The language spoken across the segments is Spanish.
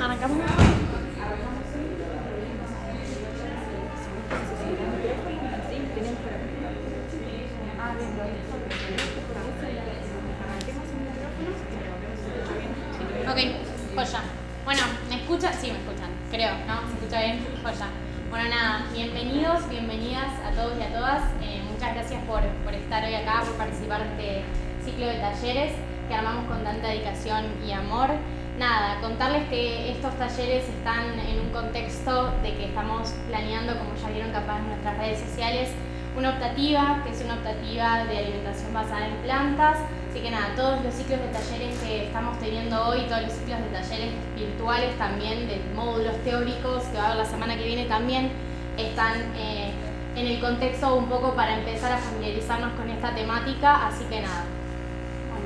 ¿Arrancamos? Ok, joya. Bueno, ¿me escuchan? Sí, me escuchan, creo, ¿no? ¿Se escucha bien? Joya. Bueno, nada, bienvenidos, bienvenidas a todos y a todas. Muchas gracias por estar hoy acá, por participar de este ciclo de talleres que armamos con tanta dedicación y amor. Nada, contarles que estos talleres están en un contexto de que estamos planeando, como ya vieron capaz en nuestras redes sociales, una optativa, que es una optativa de alimentación basada en plantas. Así que nada, todos los ciclos de talleres que estamos teniendo hoy, todos los ciclos de talleres virtuales también, de módulos teóricos que va a haber la semana que viene también, están en el contexto un poco para empezar a familiarizarnos con esta temática, así que nada. Bueno,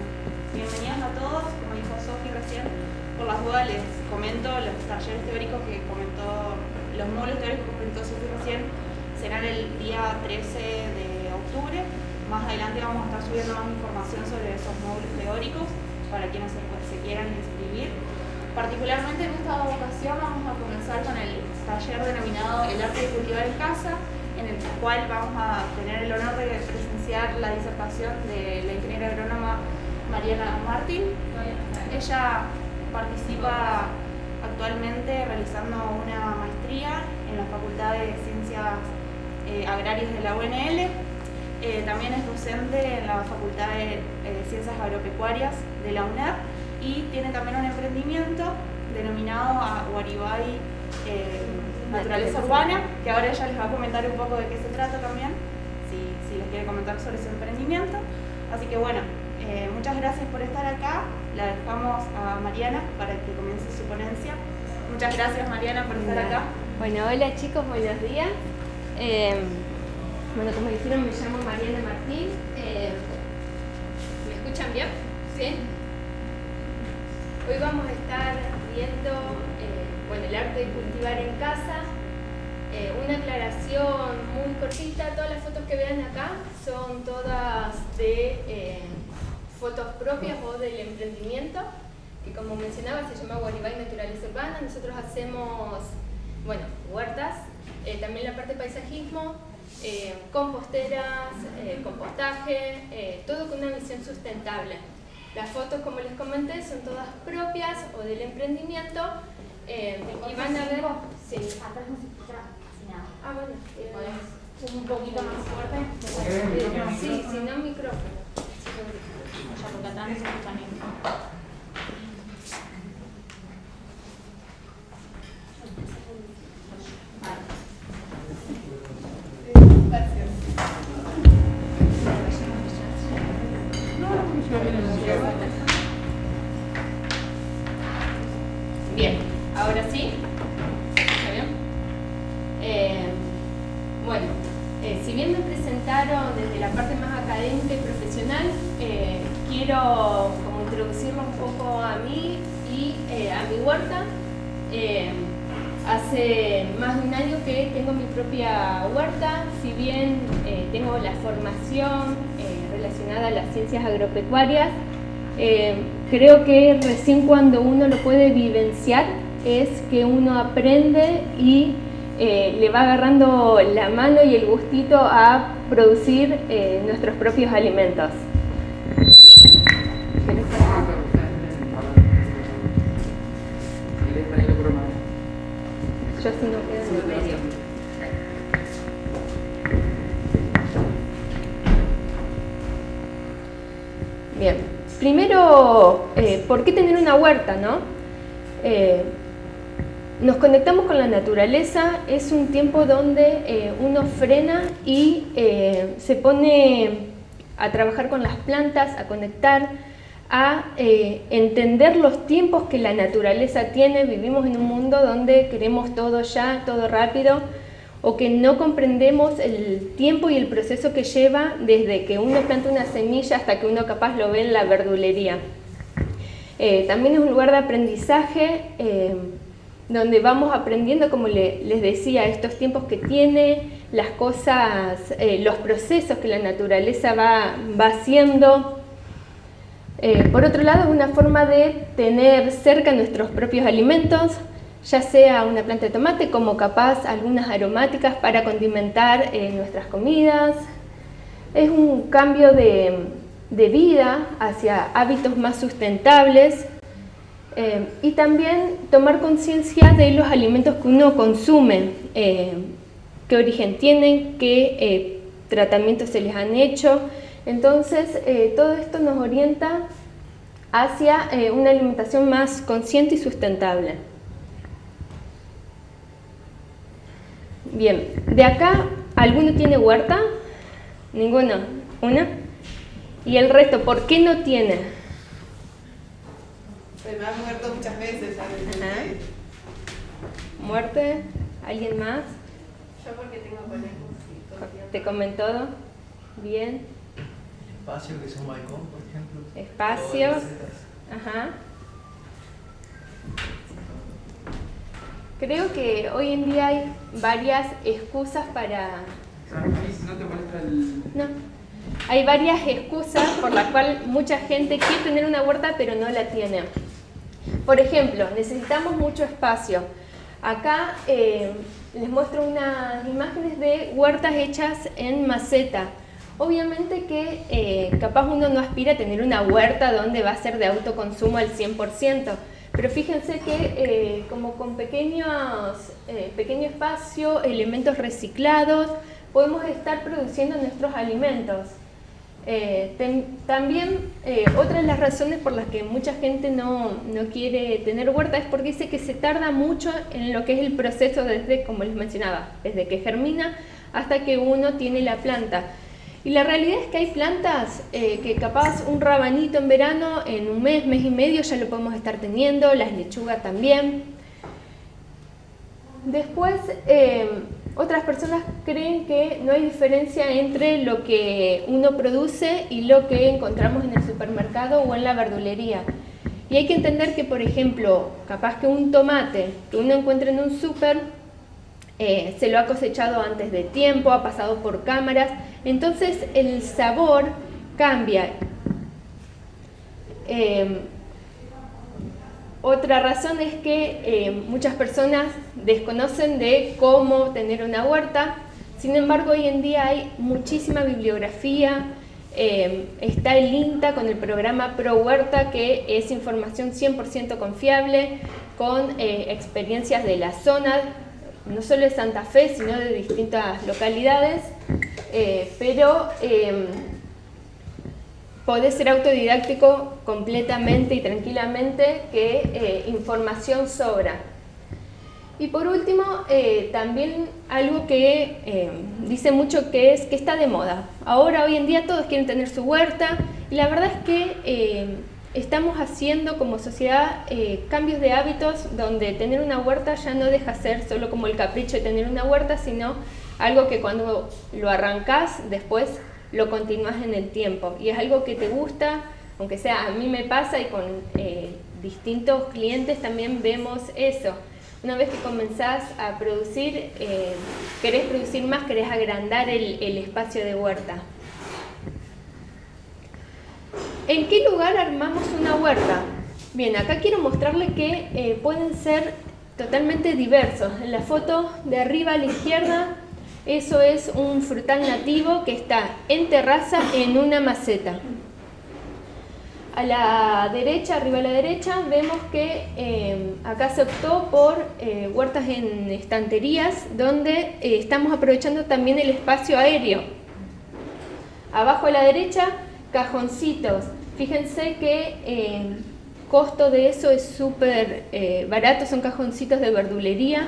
bienvenidos a todos, como dijo Sofi recién, por las dudas les comento los talleres teóricos que comentó, los módulos teóricos que comentó Sofi recién, serán el día 13 de octubre. Más adelante vamos a estar subiendo más información sobre esos módulos teóricos para quienes se quieran inscribir. Particularmente en esta ocasión vamos a comenzar con el taller denominado El arte de cultivar en casa, en el cual vamos a tener el honor de presenciar la disertación de la ingeniera agrónoma Mariana Martín. Ella participa actualmente realizando una maestría en la Facultad de Ciencias Agrarias de la UNL. También es docente en la Facultad de Ciencias Agropecuarias de la UNED y tiene también un emprendimiento denominado Guaribay Naturaleza Urbana, que ahora ella les va a comentar un poco de qué se trata también, si les quiere comentar sobre su emprendimiento. Así que bueno, muchas gracias por estar acá. La dejamos a Mariana para que comience su ponencia. Muchas gracias, Mariana, por estar acá. Bueno, hola chicos, buenos días. Bueno, como dijeron, me llamo Mariana Martín. ¿Me escuchan bien? ¿Sí? Hoy vamos a estar viendo el arte de cultivar en casa. Una aclaración muy cortita, todas las fotos que vean acá son todas de fotos propias o del emprendimiento, que como mencionaba se llama Guaribay Naturaleza Urbana. Nosotros hacemos huertas, también la parte de paisajismo, composteras, compostaje, todo con una visión sustentable. Las fotos, como les comenté, son todas propias o del emprendimiento y van a ver... Sí. Acá no se escucha casi nada. Ah, bueno. ¿Podés un poquito más fuerte? Sí, si no micrófono. Ya, porque atrás no se escucha bien. Bien, ahora sí. ¿Está bien? Si bien me presentaron desde la parte más académica y profesional, quiero como introducirlo un poco a mí y a mi huerta. Hace más de un año que tengo mi propia huerta, si bien tengo la formación relacionada a las ciencias agropecuarias, creo que recién cuando uno lo puede vivenciar es que uno aprende y le va agarrando la mano y el gustito a producir nuestros propios alimentos. Yo si no quedo en el medio. Bien, primero, ¿por qué tener una huerta, no? Nos conectamos con la naturaleza, es un tiempo donde uno frena y se pone a trabajar con las plantas, a conectar, a entender los tiempos que la naturaleza tiene. Vivimos en un mundo donde queremos todo ya, todo rápido, o que no comprendemos el tiempo y el proceso que lleva desde que uno planta una semilla hasta que uno capaz lo ve en la verdulería. También es un lugar de aprendizaje donde vamos aprendiendo, como les decía, estos tiempos que tiene, las cosas, los procesos que la naturaleza va haciendo. Por otro lado, es una forma de tener cerca nuestros propios alimentos, ya sea una planta de tomate como capaz algunas aromáticas para condimentar nuestras comidas. Es un cambio de vida hacia hábitos más sustentables y también tomar conciencia de los alimentos que uno consume, qué origen tienen, qué tratamientos se les han hecho. Entonces, todo esto nos orienta hacia una alimentación más consciente y sustentable. Bien, de acá, ¿alguno tiene huerta? ¿Ninguno? ¿Una? ¿Y el resto, por qué no tiene? Se me ha muerto muchas veces. Ajá. ¿Muerte? ¿Alguien más? Yo porque tengo conejos. ¿Te comen todo? Bien. Espacio, que es un balcón, por ejemplo. Espacios. Ajá. Creo que hoy en día hay varias excusas para... No te muestra el... No. Hay varias excusas por las cuales mucha gente quiere tener una huerta pero no la tiene. Por ejemplo, necesitamos mucho espacio. Acá les muestro unas imágenes de huertas hechas en maceta. Obviamente que capaz uno no aspira a tener una huerta donde va a ser de autoconsumo al 100%, pero fíjense que como con pequeño espacio, elementos reciclados, podemos estar produciendo nuestros alimentos. También otra de las razones por las que mucha gente no quiere tener huerta es porque dice que se tarda mucho en lo que es el proceso desde, como les mencionaba, desde que germina hasta que uno tiene la planta. Y la realidad es que hay plantas que capaz un rabanito en verano, en un mes, mes y medio ya lo podemos estar teniendo, las lechugas también. Después, otras personas creen que no hay diferencia entre lo que uno produce y lo que encontramos en el supermercado o en la verdulería. Y hay que entender que, por ejemplo, capaz que un tomate que uno encuentra en un súper se lo ha cosechado antes de tiempo, ha pasado por cámaras, entonces el sabor cambia. Otra razón es que muchas personas desconocen de cómo tener una huerta. Sin embargo, hoy en día hay muchísima bibliografía. Está el INTA con el programa Pro Huerta, que es información 100% confiable, con experiencias de la zona, no solo de Santa Fe, sino de distintas localidades, pero podés ser autodidáctico completamente y tranquilamente, que información sobra. Y por último, también algo que dice mucho que es que está de moda. Ahora, hoy en día, todos quieren tener su huerta y la verdad es que estamos haciendo como sociedad cambios de hábitos donde tener una huerta ya no deja ser solo como el capricho de tener una huerta, sino algo que cuando lo arrancás, después lo continúas en el tiempo. Y es algo que te gusta, aunque sea, a mí me pasa y con distintos clientes también vemos eso. Una vez que comenzás a producir, querés producir más, querés agrandar el espacio de huerta. ¿En qué lugar armamos una huerta? Bien, acá quiero mostrarles que pueden ser totalmente diversos. En la foto de arriba a la izquierda, eso es un frutal nativo que está en terraza en una maceta. A la derecha, arriba a la derecha, vemos que acá se optó por huertas en estanterías, donde estamos aprovechando también el espacio aéreo. Abajo a la derecha, cajoncitos. Fíjense que el costo de eso es súper barato, son cajoncitos de verdulería.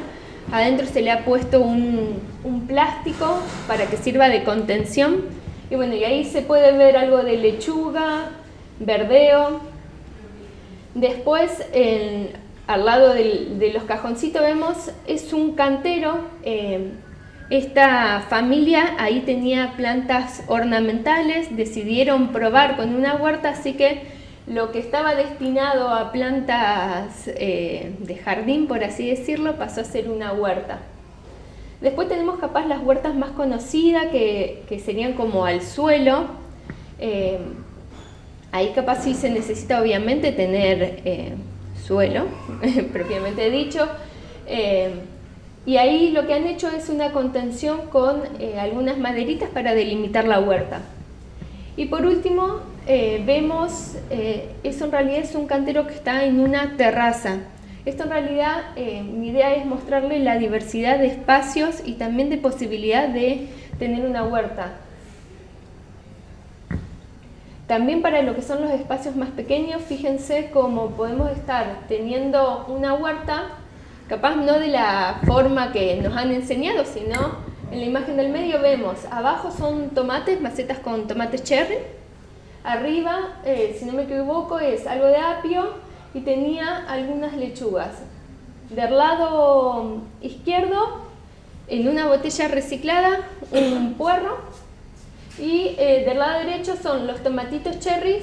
Adentro se le ha puesto un plástico para que sirva de contención. Y bueno, y ahí se puede ver algo de lechuga, verdeo. Después, al lado de los cajoncitos vemos, es un cantero. Esta familia ahí tenía plantas ornamentales, decidieron probar con una huerta, así que lo que estaba destinado a plantas de jardín, por así decirlo, pasó a ser una huerta. Después tenemos capaz las huertas más conocidas, que serían como al suelo. Ahí capaz sí se necesita obviamente tener suelo, propiamente dicho, y ahí lo que han hecho es una contención con algunas maderitas para delimitar la huerta. Y por último vemos, eso en realidad es un cantero que está en una terraza. Esto en realidad, mi idea es mostrarle la diversidad de espacios y también de posibilidad de tener una huerta. También para lo que son los espacios más pequeños, fíjense cómo podemos estar teniendo una huerta, capaz no de la forma que nos han enseñado, sino en la imagen del medio vemos, abajo son tomates, macetas con tomates cherry, arriba, si no me equivoco, es algo de apio y tenía algunas lechugas. Del lado izquierdo, en una botella reciclada, un puerro. Y del lado derecho son los tomatitos cherries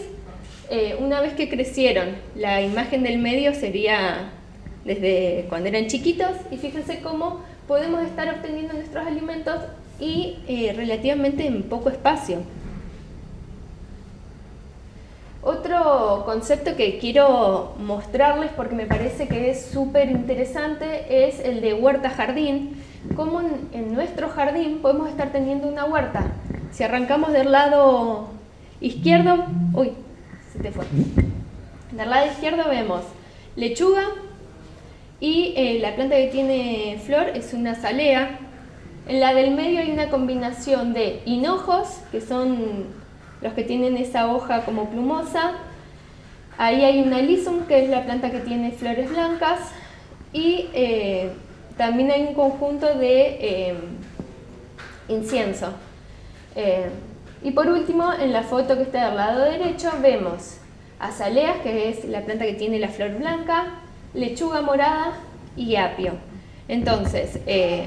una vez que crecieron. La imagen del medio sería desde cuando eran chiquitos y fíjense cómo podemos estar obteniendo nuestros alimentos y relativamente en poco espacio. Otro concepto que quiero mostrarles porque me parece que es súper interesante es el de huerta-jardín. Cómo en nuestro jardín podemos estar teniendo una huerta. Si arrancamos del lado izquierdo, uy, se te fue. Del lado izquierdo vemos lechuga y la planta que tiene flor es una azalea. En la del medio hay una combinación de hinojos, que son los que tienen esa hoja como plumosa. Ahí hay una alyssum, que es la planta que tiene flores blancas. Y también hay un conjunto de incienso. Y por último, en la foto que está del lado derecho vemos azaleas, que es la planta que tiene la flor blanca, lechuga morada y apio. Entonces,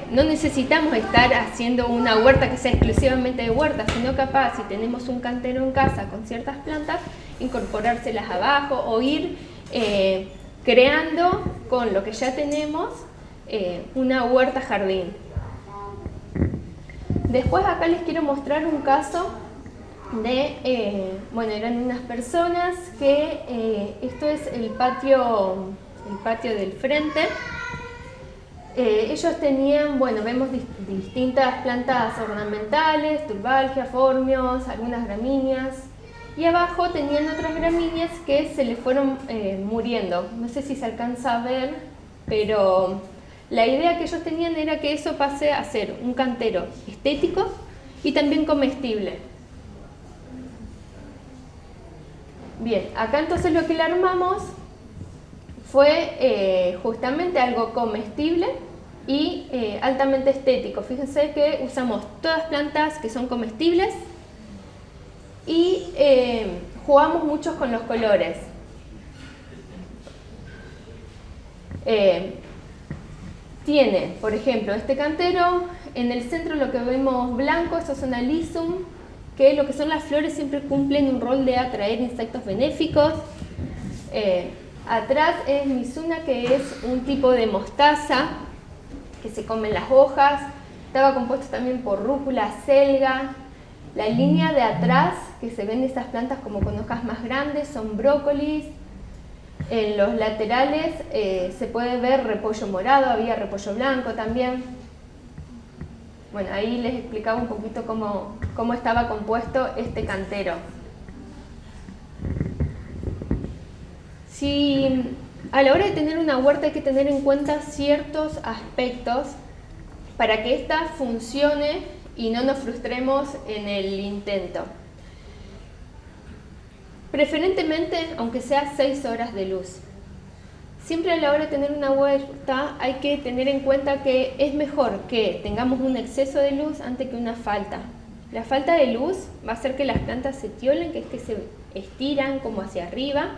no necesitamos estar haciendo una huerta que sea exclusivamente de huerta, sino capaz, si tenemos un cantero en casa con ciertas plantas, incorporárselas abajo o ir creando con lo que ya tenemos una huerta jardín. Después acá les quiero mostrar un caso de, bueno, eran unas personas que, esto es el patio del frente. Ellos tenían, bueno, vemos distintas plantas ornamentales, turbalgia, formios, algunas gramíneas, y abajo tenían otras gramíneas que se les fueron muriendo. No sé si se alcanza a ver, pero la idea que ellos tenían era que eso pase a ser un cantero estético y también comestible. Bien, acá entonces lo que le armamos fue justamente algo comestible y altamente estético. Fíjense que usamos todas plantas que son comestibles y jugamos mucho con los colores. Tiene, por ejemplo, este cantero, en el centro lo que vemos blanco, eso es una alyssum, que lo que son las flores siempre cumplen un rol de atraer insectos benéficos. Atrás es Mizuna, que es un tipo de mostaza que se comen las hojas. Estaba compuesto también por rúcula, selga. La línea de atrás, que se ven estas plantas como con hojas más grandes, son brócolis. En los laterales se puede ver repollo morado, había repollo blanco también. Bueno, ahí les explicaba un poquito cómo estaba compuesto este cantero. Si a la hora de tener una huerta hay que tener en cuenta ciertos aspectos para que ésta funcione y no nos frustremos en el intento. Preferentemente, aunque sea 6 horas de luz. Siempre a la hora de tener una huerta hay que tener en cuenta que es mejor que tengamos un exceso de luz antes que una falta. La falta de luz va a hacer que las plantas se tiolen, que es que se estiran como hacia arriba.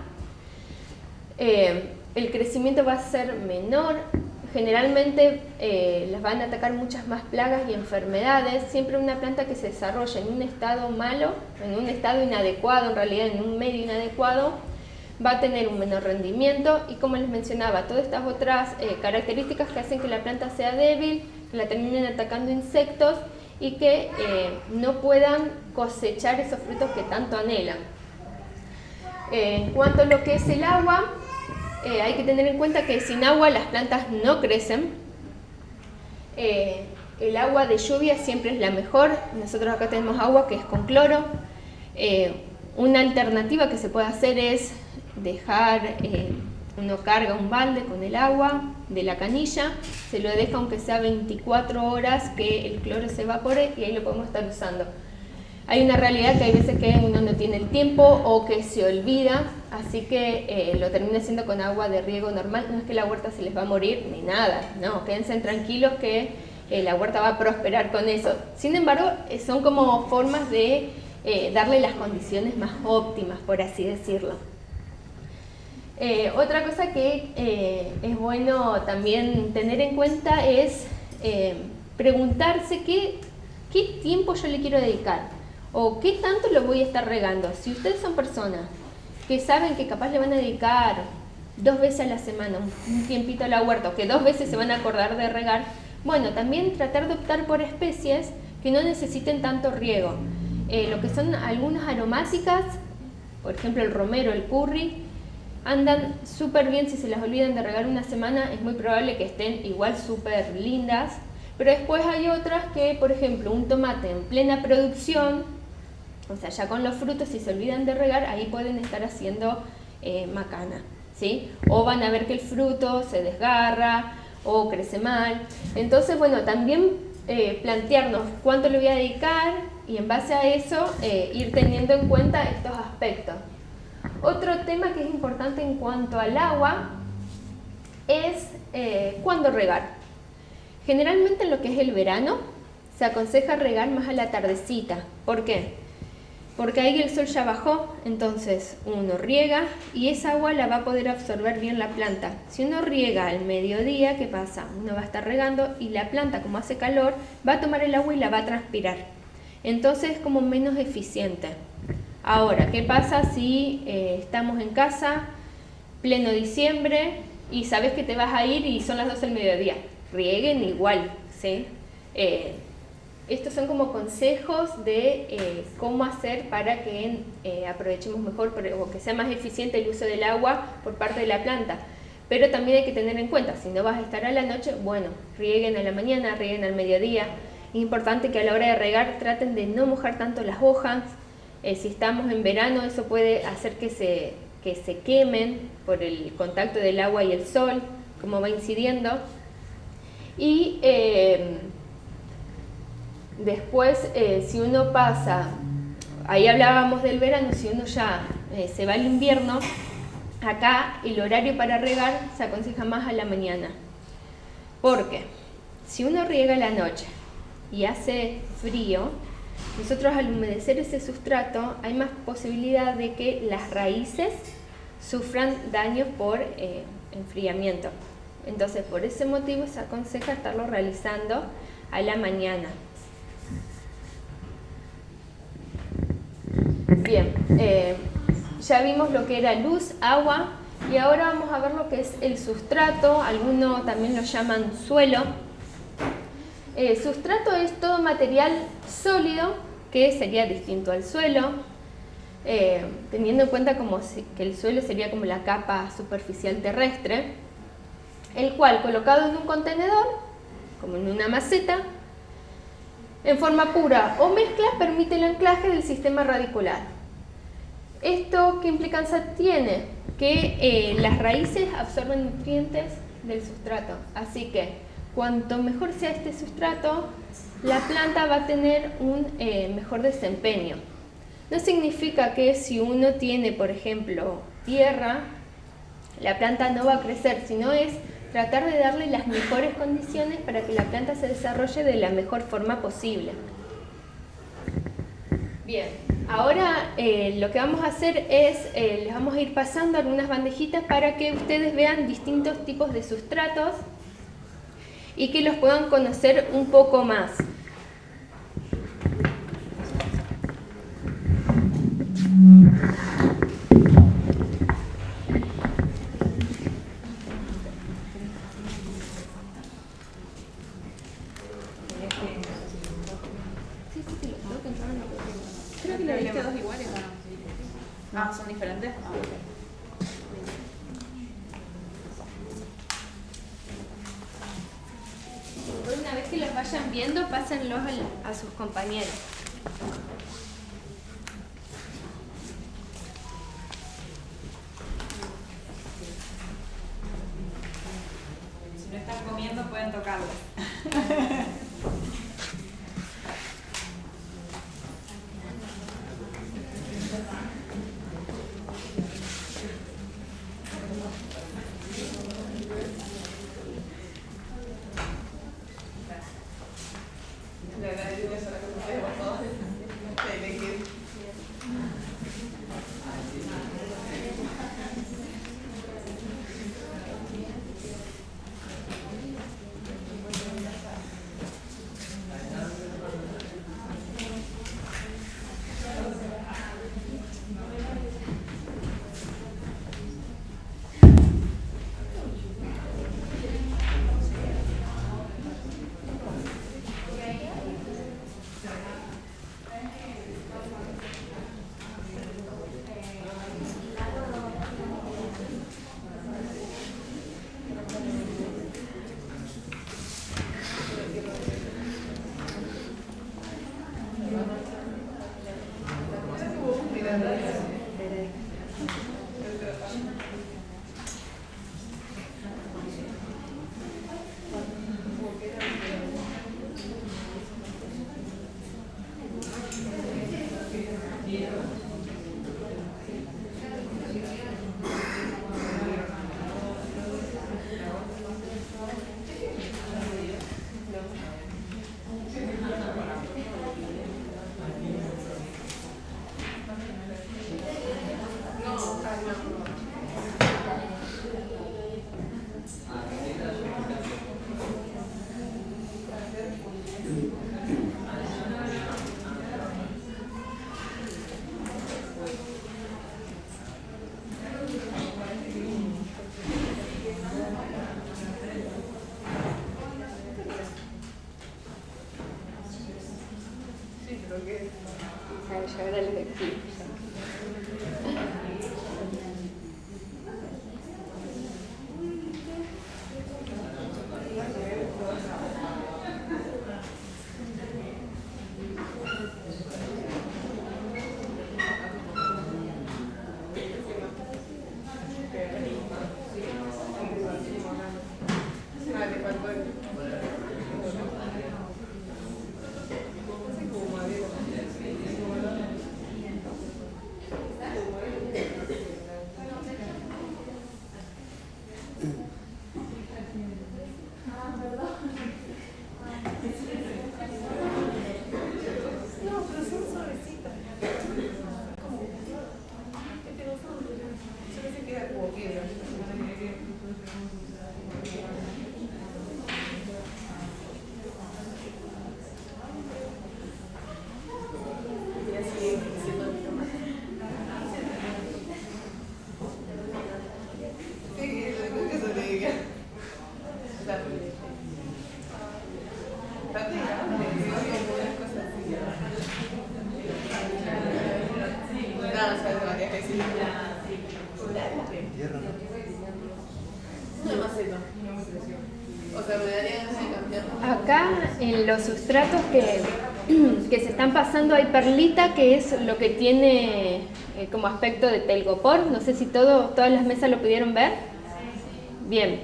El crecimiento va a ser menor. Generalmente las van a atacar muchas más plagas y enfermedades. Siempre una planta que se desarrolla en un estado malo, en un estado inadecuado, en realidad en un medio inadecuado, va a tener un menor rendimiento y, como les mencionaba, todas estas otras características que hacen que la planta sea débil, que la terminen atacando insectos y que no puedan cosechar esos frutos que tanto anhelan. En cuanto a lo que es el agua, hay que tener en cuenta que sin agua las plantas no crecen. El agua de lluvia siempre es la mejor. Nosotros acá tenemos agua que es con cloro. Una alternativa que se puede hacer es dejar, uno carga un balde con el agua de la canilla, se lo deja aunque sea 24 horas que el cloro se evapore y ahí lo podemos estar usando. Hay una realidad que hay veces que uno no tiene el tiempo o que se olvida, así que lo termina haciendo con agua de riego normal. No es que la huerta se les va a morir ni nada, no, quédense tranquilos que la huerta va a prosperar con eso. Sin embargo, son como formas de darle las condiciones más óptimas, por así decirlo. Otra cosa que es bueno también tener en cuenta es preguntarse qué tiempo yo le quiero dedicar o qué tanto lo voy a estar regando. Si ustedes son personas que saben que capaz le van a dedicar 2 veces a la semana un tiempito a la huerta o que 2 veces se van a acordar de regar, bueno, también tratar de optar por especies que no necesiten tanto riego. Lo que son algunas aromáticas, por ejemplo el romero, el curry, andan súper bien. Si se las olvidan de regar una semana es muy probable que estén igual súper lindas, pero después hay otras que, por ejemplo, un tomate en plena producción, o sea, ya con los frutos, si se olvidan de regar, ahí pueden estar haciendo macana, ¿sí? O van a ver que el fruto se desgarra o crece mal. Entonces, bueno, también plantearnos cuánto le voy a dedicar y en base a eso ir teniendo en cuenta estos aspectos. Otro tema que es importante en cuanto al agua es cuándo regar. Generalmente en lo que es el verano se aconseja regar más a la tardecita. ¿Por qué? Porque ahí el sol ya bajó, entonces uno riega y esa agua la va a poder absorber bien la planta. Si uno riega al mediodía, ¿qué pasa? Uno va a estar regando y la planta, como hace calor, va a tomar el agua y la va a transpirar. Entonces es como menos eficiente. Ahora, ¿qué pasa si estamos en casa, pleno diciembre, y sabes que te vas a ir y son las 12 del mediodía? Rieguen igual, ¿sí? Estos son como consejos de cómo hacer para que aprovechemos mejor o que sea más eficiente el uso del agua por parte de la planta. Pero también hay que tener en cuenta, si no vas a estar a la noche, bueno, rieguen a la mañana, rieguen al mediodía. Es importante que a la hora de regar traten de no mojar tanto las hojas. Si estamos en verano, eso puede hacer que se quemen por el contacto del agua y el sol, como va incidiendo. Y después, si uno pasa, ahí hablábamos del verano, si uno ya se va al invierno, acá el horario para regar se aconseja más a la mañana. Porque si uno riega a la noche y hace frío, nosotros al humedecer ese sustrato hay más posibilidad de que las raíces sufran daños por enfriamiento. Entonces, por ese motivo se aconseja estarlo realizando a la mañana. Bien, ya vimos lo que era luz, agua, y ahora vamos a ver lo que es el sustrato. Algunos también lo llaman suelo. Sustrato es todo material sólido que sería distinto al suelo, teniendo en cuenta que el suelo sería como la capa superficial terrestre, el cual colocado en un contenedor, como en una maceta, en forma pura o mezcla, permite el anclaje del sistema radicular. ¿Esto qué implicancia tiene? Que las raíces absorben nutrientes del sustrato, así que cuanto mejor sea este sustrato, la planta va a tener un mejor desempeño. No significa que si uno tiene, por ejemplo, tierra, la planta no va a crecer, sino es tratar de darle las mejores condiciones para que la planta se desarrolle de la mejor forma posible. Bien, ahora lo que vamos a hacer es, les vamos a ir pasando algunas bandejitas para que ustedes vean distintos tipos de sustratos y que los puedan conocer un poco más. Ah, ¿son diferentes? Ah, ok. Una vez que los vayan viendo, pásenlos a sus compañeros. Si no están comiendo, pueden tocarlos. Llegar al efectivo. Acá en los sustratos que se están pasando hay perlita, que es lo que tiene como aspecto de telgopor. No sé si todas las mesas lo pudieron ver. Bien.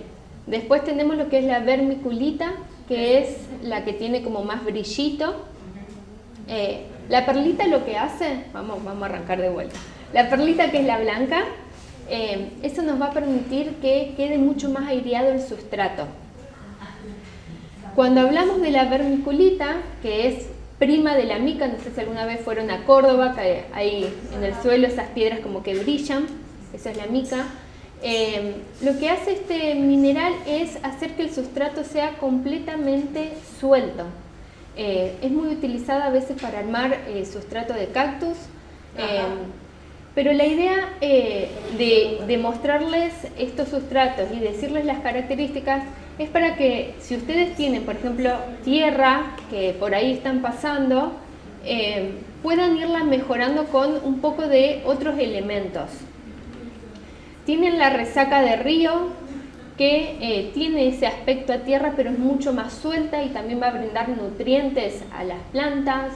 Después tenemos lo que es la vermiculita, que es la que tiene como más brillito. La perlita lo que hace, vamos a arrancar de vuelta. La perlita, que es la blanca, eso nos va a permitir que quede mucho más aireado el sustrato. Cuando hablamos de la vermiculita, que es prima de la mica, no sé si alguna vez fueron a Córdoba, que hay en el suelo esas piedras como que brillan, esa es la mica. Lo que hace este mineral es hacer que el sustrato sea completamente suelto. Es muy utilizada a veces para armar sustrato de cactus, pero la idea de mostrarles estos sustratos y decirles las características es para que, si ustedes tienen, por ejemplo, tierra que por ahí están pasando, puedan irla mejorando con un poco de otros elementos. Tienen la resaca de río, que tiene ese aspecto a tierra, pero es mucho más suelta y también va a brindar nutrientes a las plantas.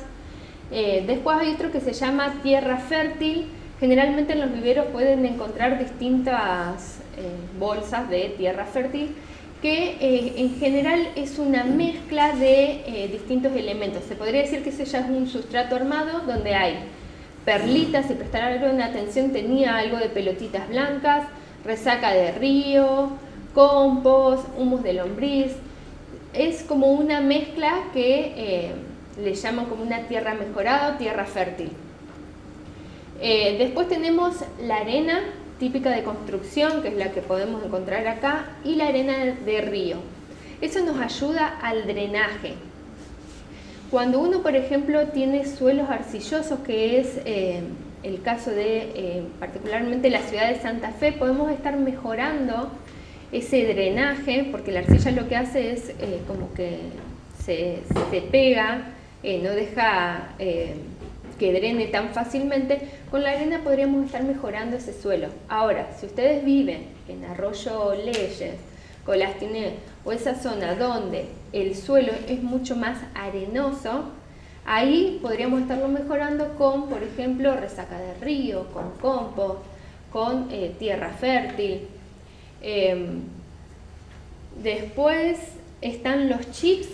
Después hay otro que se llama tierra fértil. Generalmente en los viveros pueden encontrar distintas bolsas de tierra fértil, que en general es una mezcla de distintos elementos. Se podría decir que ese ya es un sustrato armado donde hay perlitas, si prestaron atención tenía algo de pelotitas blancas, resaca de río, compost, humus de lombriz. Es como una mezcla que le llaman como una tierra mejorada o tierra fértil. Después tenemos la arena típica de construcción, que es la que podemos encontrar acá, y la arena de río. Eso nos ayuda al drenaje. Cuando uno, por ejemplo, tiene suelos arcillosos, que es el caso de particularmente la ciudad de Santa Fe, podemos estar mejorando ese drenaje, porque la arcilla lo que hace es como que se pega, no deja que drene tan fácilmente. Con la arena podríamos estar mejorando ese suelo. Ahora, si ustedes viven en Arroyo Leyes, Colastiné o esa zona donde el suelo es mucho más arenoso, ahí podríamos estarlo mejorando con, por ejemplo, resaca de río, con compost, con tierra fértil. Después están los chips.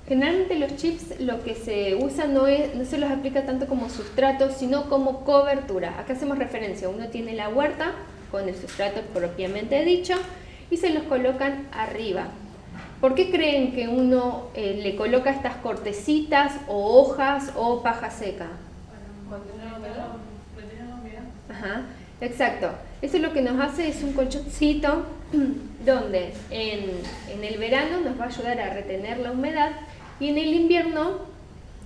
Generalmente los chips lo que se usa no se los aplica tanto como sustrato, sino como cobertura. Acá hacemos referencia, uno tiene la huerta con el sustrato propiamente dicho y se los colocan arriba. ¿Por qué creen que uno le coloca estas cortecitas o hojas o paja seca? Ajá, exacto. Eso lo que nos hace es un colchoncito donde en el verano nos va a ayudar a retener la humedad y en el invierno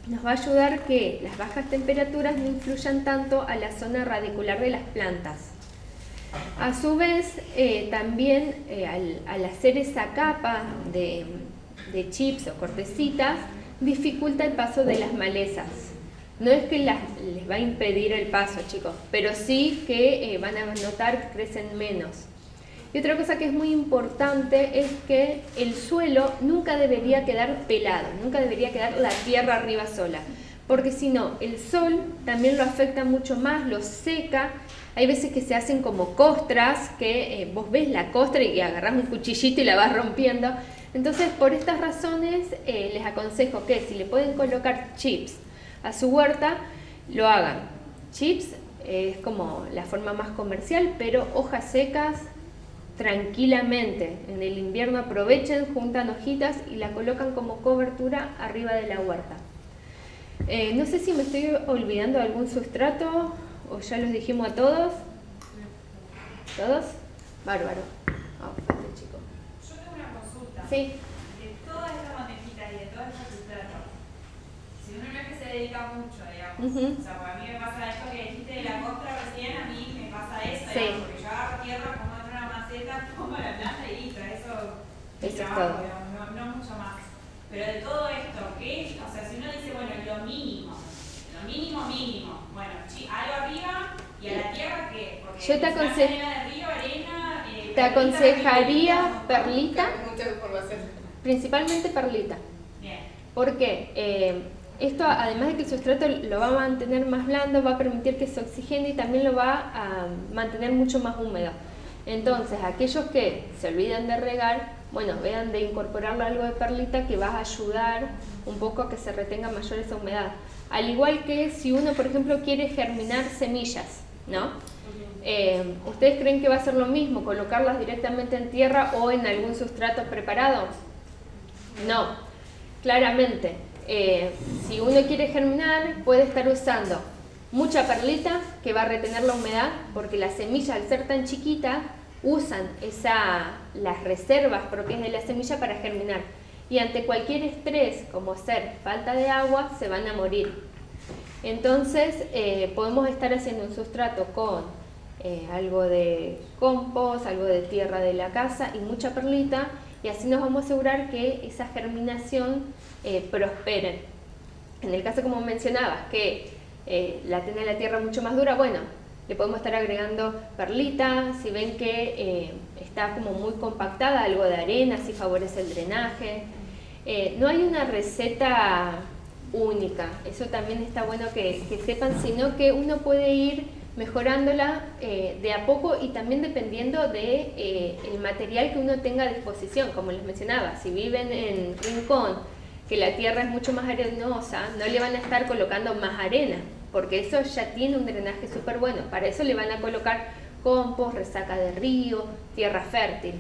nos va a ayudar que las bajas temperaturas no influyan tanto a la zona radicular de las plantas. A su vez, también al hacer esa capa de chips o cortecitas, dificulta el paso de las malezas. No es que les va a impedir el paso, chicos, pero sí que van a notar que crecen menos. Y otra cosa que es muy importante es que el suelo nunca debería quedar pelado, nunca debería quedar la tierra arriba sola, porque si no, el sol también lo afecta mucho más, lo seca. Hay veces que se hacen como costras, que vos ves la costra y agarrás un cuchillito y la vas rompiendo. Entonces, por estas razones, les aconsejo que si le pueden colocar chips a su huerta, lo hagan. Chips es como la forma más comercial, pero hojas secas tranquilamente. En el invierno aprovechen, juntan hojitas y la colocan como cobertura arriba de la huerta. No sé si me estoy olvidando de algún sustrato o ya los dijimos a todos. ¿Todos? Bárbaro. Falta, chico. Yo tengo una consulta. Sí. De todas estas bandejitas y de todos estos sustratos, si uno no es que se dedica mucho, digamos, o sea, porque a mí me pasa esto que dijiste de la costra recién, a mí me pasa eso, Sí. digamos, porque yo agarro tierra, pongo dentro de una maceta, pongo la planta y listo, eso es trabajo, todo. digamos, no mucho más. Pero de todo esto, ¿qué? O sea, si uno dice, bueno, lo mínimo, bueno, algo arriba y a la tierra, ¿qué? Porque Yo te aconsejaría perlita, Mucha información. principalmente perlita. Bien. Porque esto, además de que el sustrato lo va a mantener más blando, va a permitir que se oxigene y también lo va a mantener mucho más húmedo. Entonces, aquellos que se olvidan de regar, bueno, vean de incorporarle algo de perlita que va a ayudar un poco a que se retenga mayor esa humedad. Al igual que si uno, por ejemplo, quiere germinar semillas, ¿no? ¿Ustedes creen que va a ser lo mismo, colocarlas directamente en tierra o en algún sustrato preparado? No, claramente. Si uno quiere germinar, puede estar usando mucha perlita que va a retener la humedad, porque las semillas, al ser tan chiquitas, usan las reservas propias de la semilla para germinar. Y ante cualquier estrés, como ser falta de agua, se van a morir. Entonces, podemos estar haciendo un sustrato con algo de compost, algo de tierra de la casa y mucha perlita, y así nos vamos a asegurar que esa germinación prospere. En el caso como mencionabas, que tiene la tierra mucho más dura, bueno, le podemos estar agregando perlita. Si ven que está como muy compactada, algo de arena, si favorece el drenaje. No hay una receta única, eso también está bueno que sepan, sino que uno puede ir mejorándola de a poco y también dependiendo de el material que uno tenga a disposición. Como les mencionaba, si viven en Rincón, que la tierra es mucho más arenosa, no le van a estar colocando más arena, porque eso ya tiene un drenaje súper bueno. Para eso le van a colocar compost, resaca de río, tierra fértil.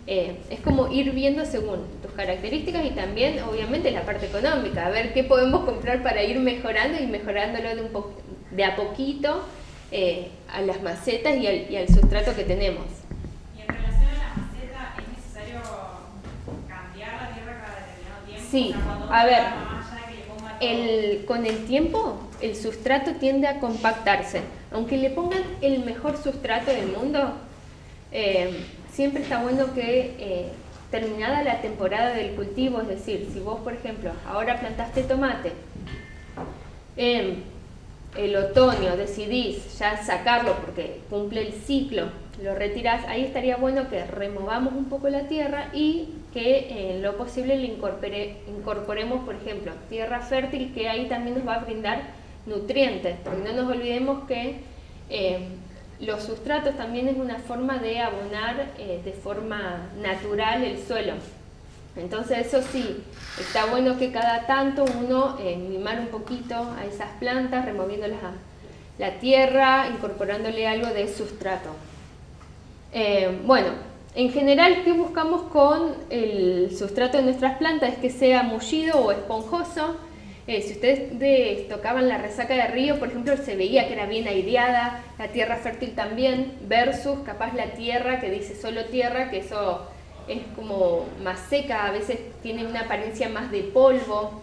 Es como ir viendo según tus características y también obviamente la parte económica, a ver qué podemos comprar para ir mejorando y mejorándolo de a poquito a las macetas y al sustrato que tenemos. Y en relación a la maceta, ¿es necesario cambiar la tierra cada determinado tiempo? Sí, O sea, a ver, más allá de que le ponga todo... con el tiempo el sustrato tiende a compactarse. Aunque le pongan el mejor sustrato del mundo, siempre está bueno que terminada la temporada del cultivo, es decir, si vos por ejemplo ahora plantaste tomate, el otoño decidís ya sacarlo porque cumple el ciclo, lo retirás, ahí estaría bueno que removamos un poco la tierra y que en lo posible le incorporemos, por ejemplo, tierra fértil, que ahí también nos va a brindar nutrientes, porque no nos olvidemos que los sustratos también es una forma de abonar de forma natural el suelo. Entonces eso sí, está bueno que cada tanto uno mimar un poquito a esas plantas, removiendo la tierra, incorporándole algo de sustrato. Bueno, en general, ¿qué buscamos con el sustrato de nuestras plantas? Es que sea mullido o esponjoso. Si ustedes tocaban la resaca de río, por ejemplo, se veía que era bien aireada, la tierra fértil también, versus capaz la tierra que dice solo tierra, que eso es como más seca, a veces tiene una apariencia más de polvo.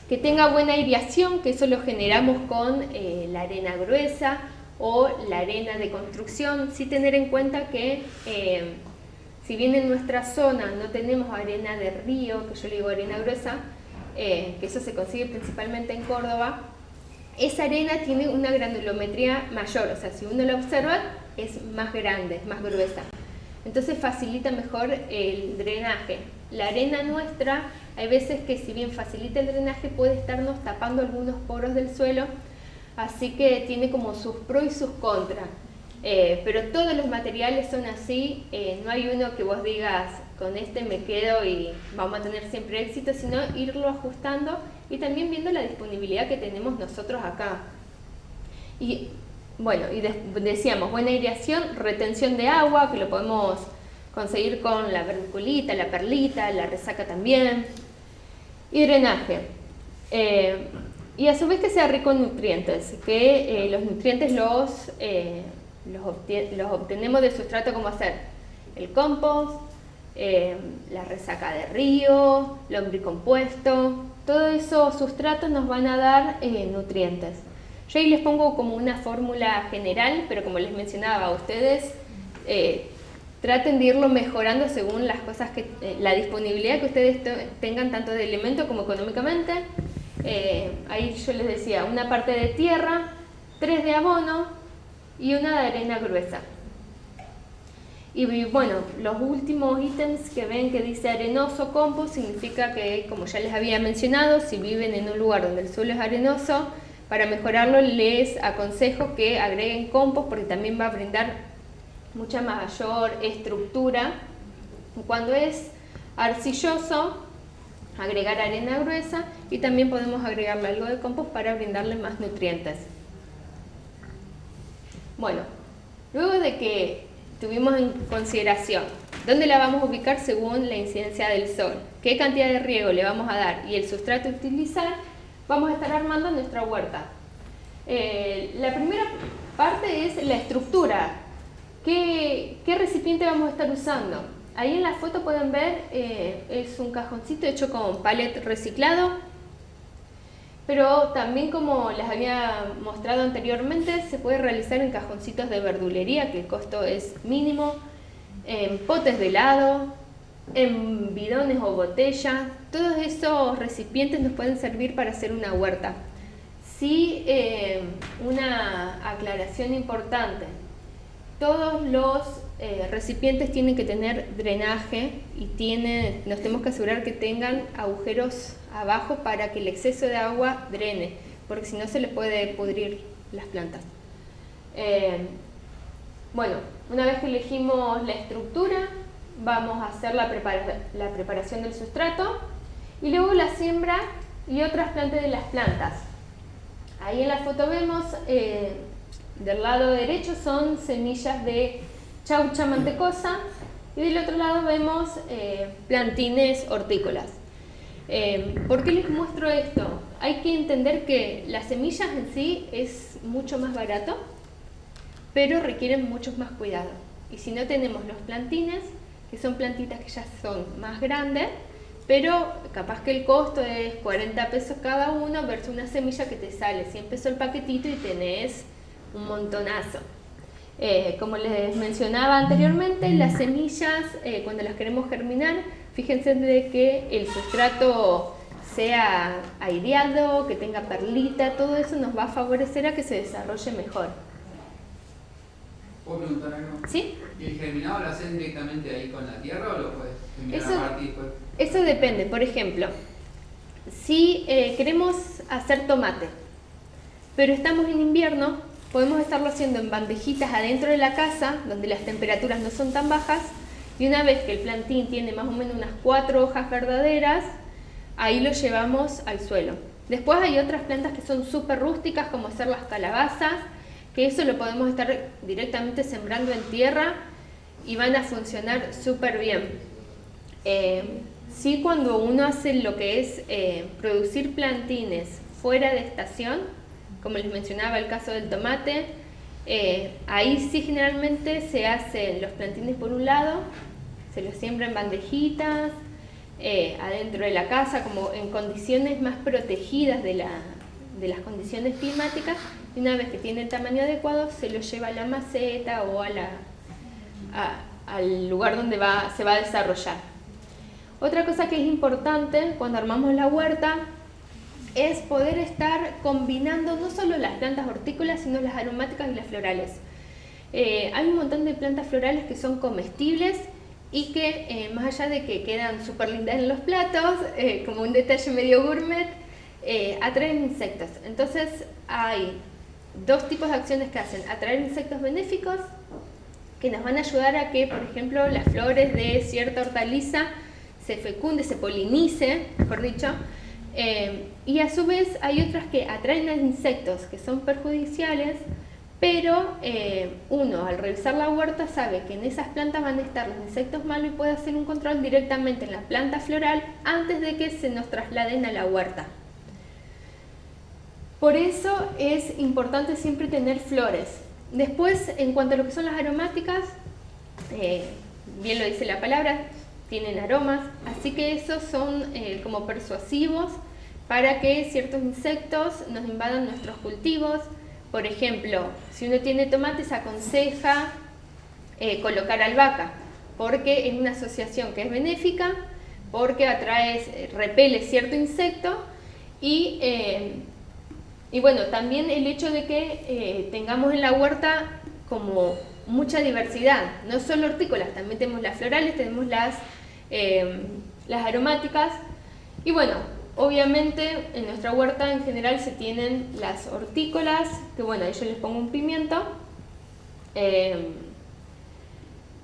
Que tenga buena aireación, que eso lo generamos con la arena gruesa o la arena de construcción. Sí tener en cuenta que si bien en nuestra zona no tenemos arena de río, que yo le digo arena gruesa, que eso se consigue principalmente en Córdoba, esa arena tiene una granulometría mayor, o sea, si uno la observa es más grande, es más gruesa. Entonces facilita mejor el drenaje. La arena nuestra, hay veces que si bien facilita el drenaje, puede estarnos tapando algunos poros del suelo, así que tiene como sus pros y sus contras. Pero todos los materiales son así, no hay uno que vos digas, con este me quedo y vamos a tener siempre éxito, sino irlo ajustando y también viendo la disponibilidad que tenemos nosotros acá. Y bueno, decíamos, buena aireación, retención de agua, que lo podemos conseguir con la vermiculita, la perlita, la resaca también. Y drenaje. Y a su vez que sea rico en nutrientes, que los nutrientes los obtenemos del sustrato, como hacer el compost, la resaca de río, lombricompuesto, todos esos sustratos nos van a dar nutrientes. Yo ahí les pongo como una fórmula general, pero como les mencionaba a ustedes, traten de irlo mejorando según las cosas la disponibilidad que ustedes tengan, tanto de elemento como económicamente. Ahí yo les decía, una parte de tierra, 3 de abono y una de arena gruesa. Y bueno, los últimos ítems que ven que dice arenoso compost, significa que, como ya les había mencionado, si viven en un lugar donde el suelo es arenoso, para mejorarlo les aconsejo que agreguen compost, porque también va a brindar mucha mayor estructura. Cuando es arcilloso, agregar arena gruesa, y también podemos agregarle algo de compost para brindarle más nutrientes. Bueno, luego de que tuvimos en consideración dónde la vamos a ubicar según la incidencia del sol, qué cantidad de riego le vamos a dar y el sustrato a utilizar, vamos a estar armando nuestra huerta. La primera parte es la estructura. ¿Qué recipiente vamos a estar usando? Ahí en la foto pueden ver, es un cajoncito hecho con palet reciclado, pero también, como les había mostrado anteriormente, se puede realizar en cajoncitos de verdulería, que el costo es mínimo, en potes de helado, en bidones o botellas. Todos esos recipientes nos pueden servir para hacer una huerta. Sí, una aclaración importante. Todos los recipientes tienen que tener drenaje y nos tenemos que asegurar que tengan agujeros abajo para que el exceso de agua drene, porque si no se les puede pudrir las plantas. Bueno, una vez que elegimos la estructura, vamos a hacer la preparación del sustrato y luego la siembra y o trasplante de las plantas. Ahí en la foto vemos, del lado derecho son semillas de chaucha mantecosa y del otro lado vemos plantines hortícolas. ¿Por qué les muestro esto? Hay que entender que las semillas en sí es mucho más barato, pero requieren muchos más cuidados. Y si no tenemos los plantines, que son plantitas que ya son más grandes, pero capaz que el costo es 40 pesos cada uno versus una semilla que te sale 100 pesos el paquetito y tenés un montonazo. Como les mencionaba anteriormente, las semillas cuando las queremos germinar, fíjense de que el sustrato sea aireado, que tenga perlita, todo eso nos va a favorecer a que se desarrolle mejor. ¿Puedo preguntar algo? ¿Sí? ¿Y el germinado lo haces directamente ahí con la tierra o lo puedes germinar aparte y después? Eso depende. Por ejemplo, si queremos hacer tomate, pero estamos en invierno, podemos estarlo haciendo en bandejitas adentro de la casa, donde las temperaturas no son tan bajas, y una vez que el plantín tiene más o menos unas 4 hojas verdaderas, ahí lo llevamos al suelo. Después hay otras plantas que son súper rústicas, como hacer las calabazas, que eso lo podemos estar directamente sembrando en tierra y van a funcionar súper bien. Sí, cuando uno hace lo que es producir plantines fuera de estación, como les mencionaba el caso del tomate, ahí sí generalmente se hacen los plantines por un lado, se los siembra en bandejitas, adentro de la casa, como en condiciones más protegidas de las condiciones climáticas, y una vez que tiene el tamaño adecuado se lo lleva a la maceta o al lugar donde se va a desarrollar. Otra cosa que es importante cuando armamos la huerta es poder estar combinando no solo las plantas hortícolas, sino las aromáticas y las florales. Hay un montón de plantas florales que son comestibles y que más allá de que quedan súper lindas en los platos, como un detalle medio gourmet, atraen insectos. Entonces hay dos tipos de acciones que hacen: atraer insectos benéficos que nos van a ayudar a que, por ejemplo, las flores de cierta hortaliza se fecunde, se polinice, mejor dicho, y a su vez hay otras que atraen a insectos que son perjudiciales, pero uno al revisar la huerta sabe que en esas plantas van a estar los insectos malos y puede hacer un control directamente en la planta floral antes de que se nos trasladen a la huerta. Por eso es importante siempre tener flores. Después, en cuanto a lo que son las aromáticas, bien lo dice la palabra, tienen aromas, así que esos son como persuasivos para que ciertos insectos nos invadan nuestros cultivos. Por ejemplo, si uno tiene tomates, aconseja colocar albahaca, porque es una asociación que es benéfica, porque repele cierto insecto y bueno, también el hecho de que tengamos en la huerta como mucha diversidad, no solo hortícolas, también tenemos las florales, tenemos las aromáticas. Y bueno, obviamente en nuestra huerta en general se tienen las hortícolas, que bueno, ahí yo les pongo un pimiento,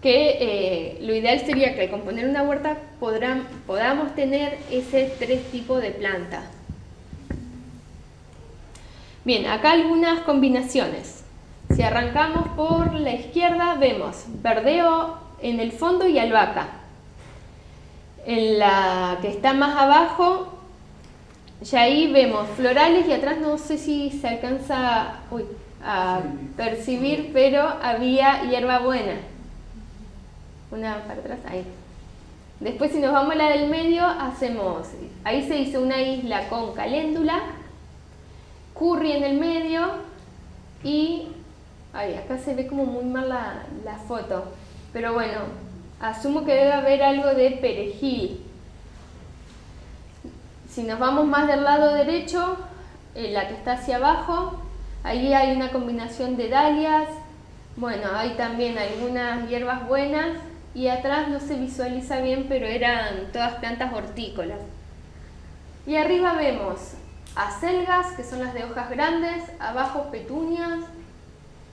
que lo ideal sería que al componer una huerta podamos tener ese 3 tipos de planta. Bien, acá algunas combinaciones. Si arrancamos por la izquierda vemos verdeo en el fondo y albahaca. En la que está más abajo, ya ahí vemos florales y atrás no sé si se alcanza a percibir, pero había hierbabuena. Una para atrás, ahí. Después si nos vamos a la del medio, ahí se hizo una isla con caléndula, curry en el medio y acá se ve como muy mal la foto, pero bueno, asumo que debe haber algo de perejil. Si nos vamos más del lado derecho, la que está hacia abajo, ahí hay una combinación de dalias, bueno, hay también algunas hierbas buenas, y atrás no se visualiza bien, pero eran todas plantas hortícolas. Y arriba vemos acelgas, que son las de hojas grandes, abajo petunias,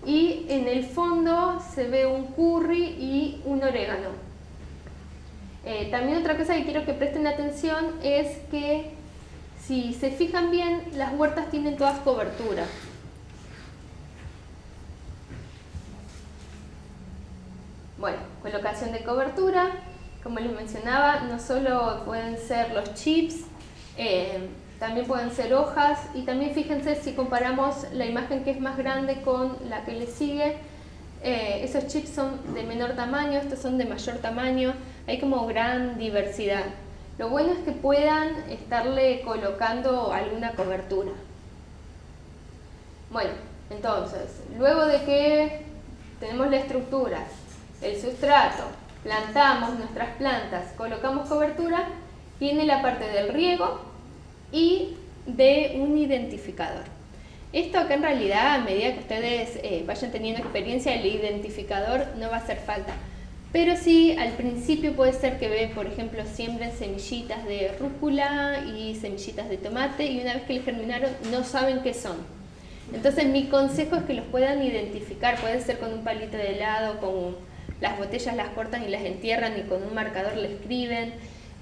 y en el fondo se ve un curry y un orégano. También otra cosa que quiero que presten atención es que si se fijan bien, las huertas tienen todas cobertura. Bueno, colocación de cobertura, como les mencionaba, no solo pueden ser los chips, también pueden ser hojas, y también fíjense si comparamos la imagen que es más grande con la que le sigue, esos chips son de menor tamaño, estos son de mayor tamaño, hay como gran diversidad. Lo bueno es que puedan estarle colocando alguna cobertura. Bueno, entonces, luego de que tenemos la estructura, el sustrato, plantamos nuestras plantas, colocamos cobertura, viene la parte del riego y de un identificador. Esto acá en realidad, a medida que ustedes vayan teniendo experiencia, el identificador no va a hacer falta. Pero sí, al principio puede ser que, por ejemplo, siembren semillitas de rúcula y semillitas de tomate, y una vez que les germinaron no saben qué son. Entonces mi consejo es que los puedan identificar, puede ser con un palito de helado, con las botellas las cortan y las entierran y con un marcador le escriben,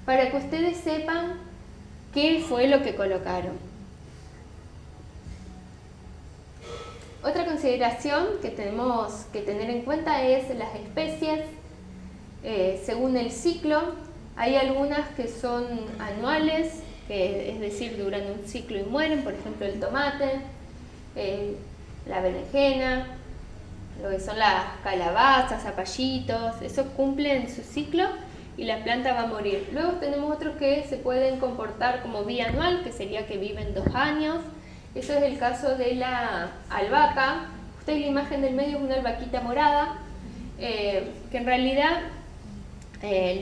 para que ustedes sepan qué fue lo que colocaron. Otra consideración que tenemos que tener en cuenta es las especies. Según el ciclo, hay algunas que son anuales, que es decir, duran un ciclo y mueren, por ejemplo el tomate, la berenjena, lo que son las calabazas, zapallitos, esos cumplen su ciclo y la planta va a morir. Luego tenemos otros que se pueden comportar como bianual, que sería que viven 2 años. Eso es el caso de la albahaca. Ustedes, la imagen del medio es una albahaquita morada, que en realidad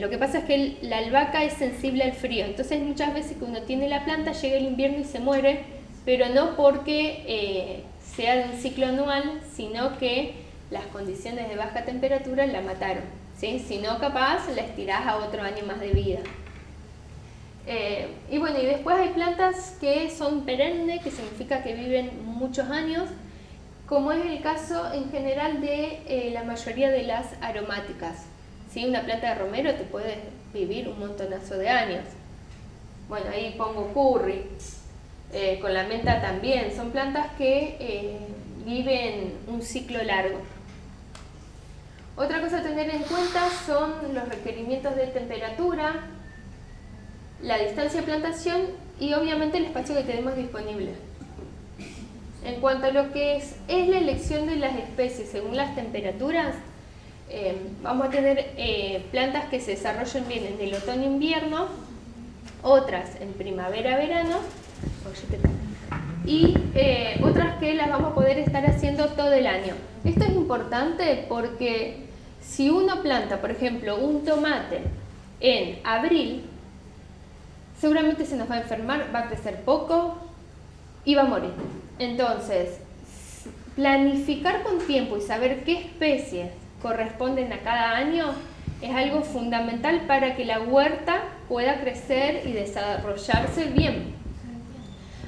lo que pasa es que la albahaca es sensible al frío. Entonces muchas veces que uno tiene la planta, llega el invierno y se muere, pero no porque sea de un ciclo anual, sino que las condiciones de baja temperatura la mataron, ¿sí? Si no, capaz la estirás a otro año más de vida. Y bueno, y después hay plantas que son perennes, que significa que viven muchos años, como es el caso en general de la mayoría de las aromáticas, ¿sí? Una planta de romero te puede vivir un montonazo de años. Bueno, ahí pongo curry, con la menta también, son plantas que viven un ciclo largo. Otra cosa a tener en cuenta son los requerimientos de temperatura, la distancia de plantación y obviamente el espacio que tenemos disponible. En cuanto a lo que es la elección de las especies según las temperaturas, vamos a tener plantas que se desarrollen bien en el otoño-invierno, otras en primavera-verano y otras que las vamos a poder estar haciendo todo el año. Esto es importante porque si uno planta, por ejemplo, un tomate en abril, seguramente se nos va a enfermar, va a crecer poco y va a morir. Entonces, planificar con tiempo y saber qué especies corresponden a cada año es algo fundamental para que la huerta pueda crecer y desarrollarse bien.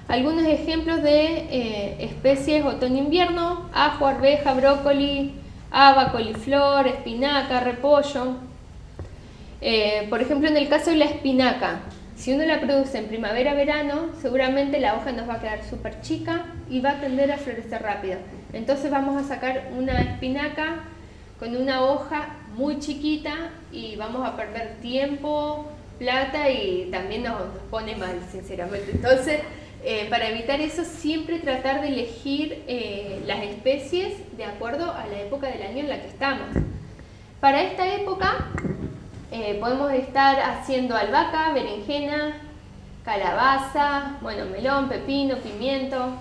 Algunos ejemplos de especies otoño-invierno: ajo, arveja, brócoli, haba, coliflor, espinaca, repollo. Por ejemplo, en el caso de la espinaca, si uno la produce en primavera-verano, seguramente la hoja nos va a quedar súper chica y va a tender a florecer rápido. Entonces vamos a sacar una espinaca con una hoja muy chiquita y vamos a perder tiempo, plata y también nos pone mal, sinceramente. Entonces, para evitar eso, siempre tratar de elegir las especies de acuerdo a la época del año en la que estamos. Para esta época podemos estar haciendo albahaca, berenjena, calabaza, bueno, melón, pepino, pimiento,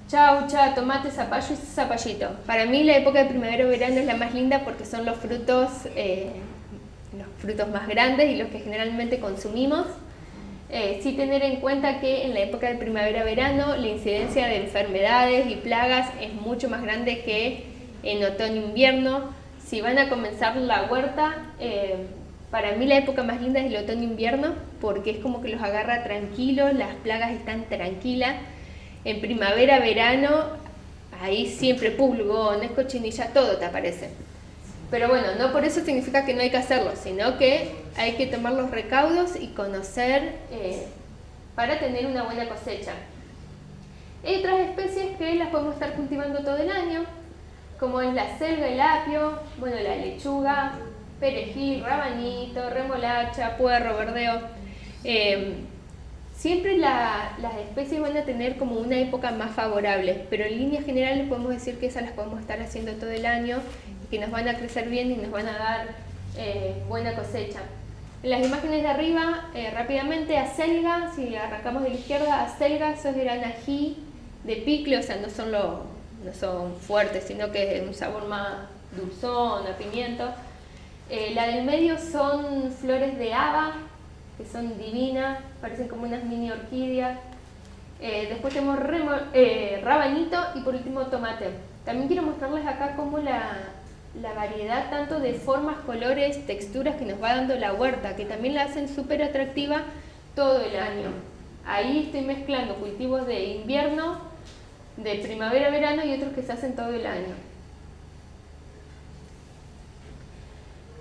chaucha, tomate, zapallo y zapallito. Para mí la época de primavera o verano es la más linda porque son los frutos los frutos más grandes y los que generalmente consumimos. Sí tener en cuenta que en la época de primavera-verano la incidencia de enfermedades y plagas es mucho más grande que en otoño-invierno. Si van a comenzar la huerta, para mí la época más linda es el otoño-invierno porque es como que los agarra tranquilos, las plagas están tranquilas. En primavera-verano, ahí siempre pulgones, cochinilla, todo te aparece. Pero bueno, no por eso significa que no hay que hacerlo, sino que hay que tomar los recaudos y conocer para tener una buena cosecha. Hay otras especies que las podemos estar cultivando todo el año, como es la selga, el apio, bueno, la lechuga, perejil, rabanito, remolacha, puerro, verdeo. Siempre las especies van a tener como una época más favorable, pero en líneas generales podemos decir que esas las podemos estar haciendo todo el año y que nos van a crecer bien y nos van a dar buena cosecha. En las imágenes de arriba, rápidamente, acelga, si arrancamos de la izquierda, acelga, esos eran ají de picle, o sea, no son fuertes, sino que es un sabor más dulzón, a pimiento. La del medio son flores de haba, que son divinas, parecen como unas mini orquídeas. Después tenemos rabanito y por último tomate. También quiero mostrarles acá cómo la variedad tanto de formas, colores, texturas que nos va dando la huerta, que también la hacen súper atractiva todo el año. Ahí estoy mezclando cultivos de invierno, de primavera, verano y otros que se hacen todo el año.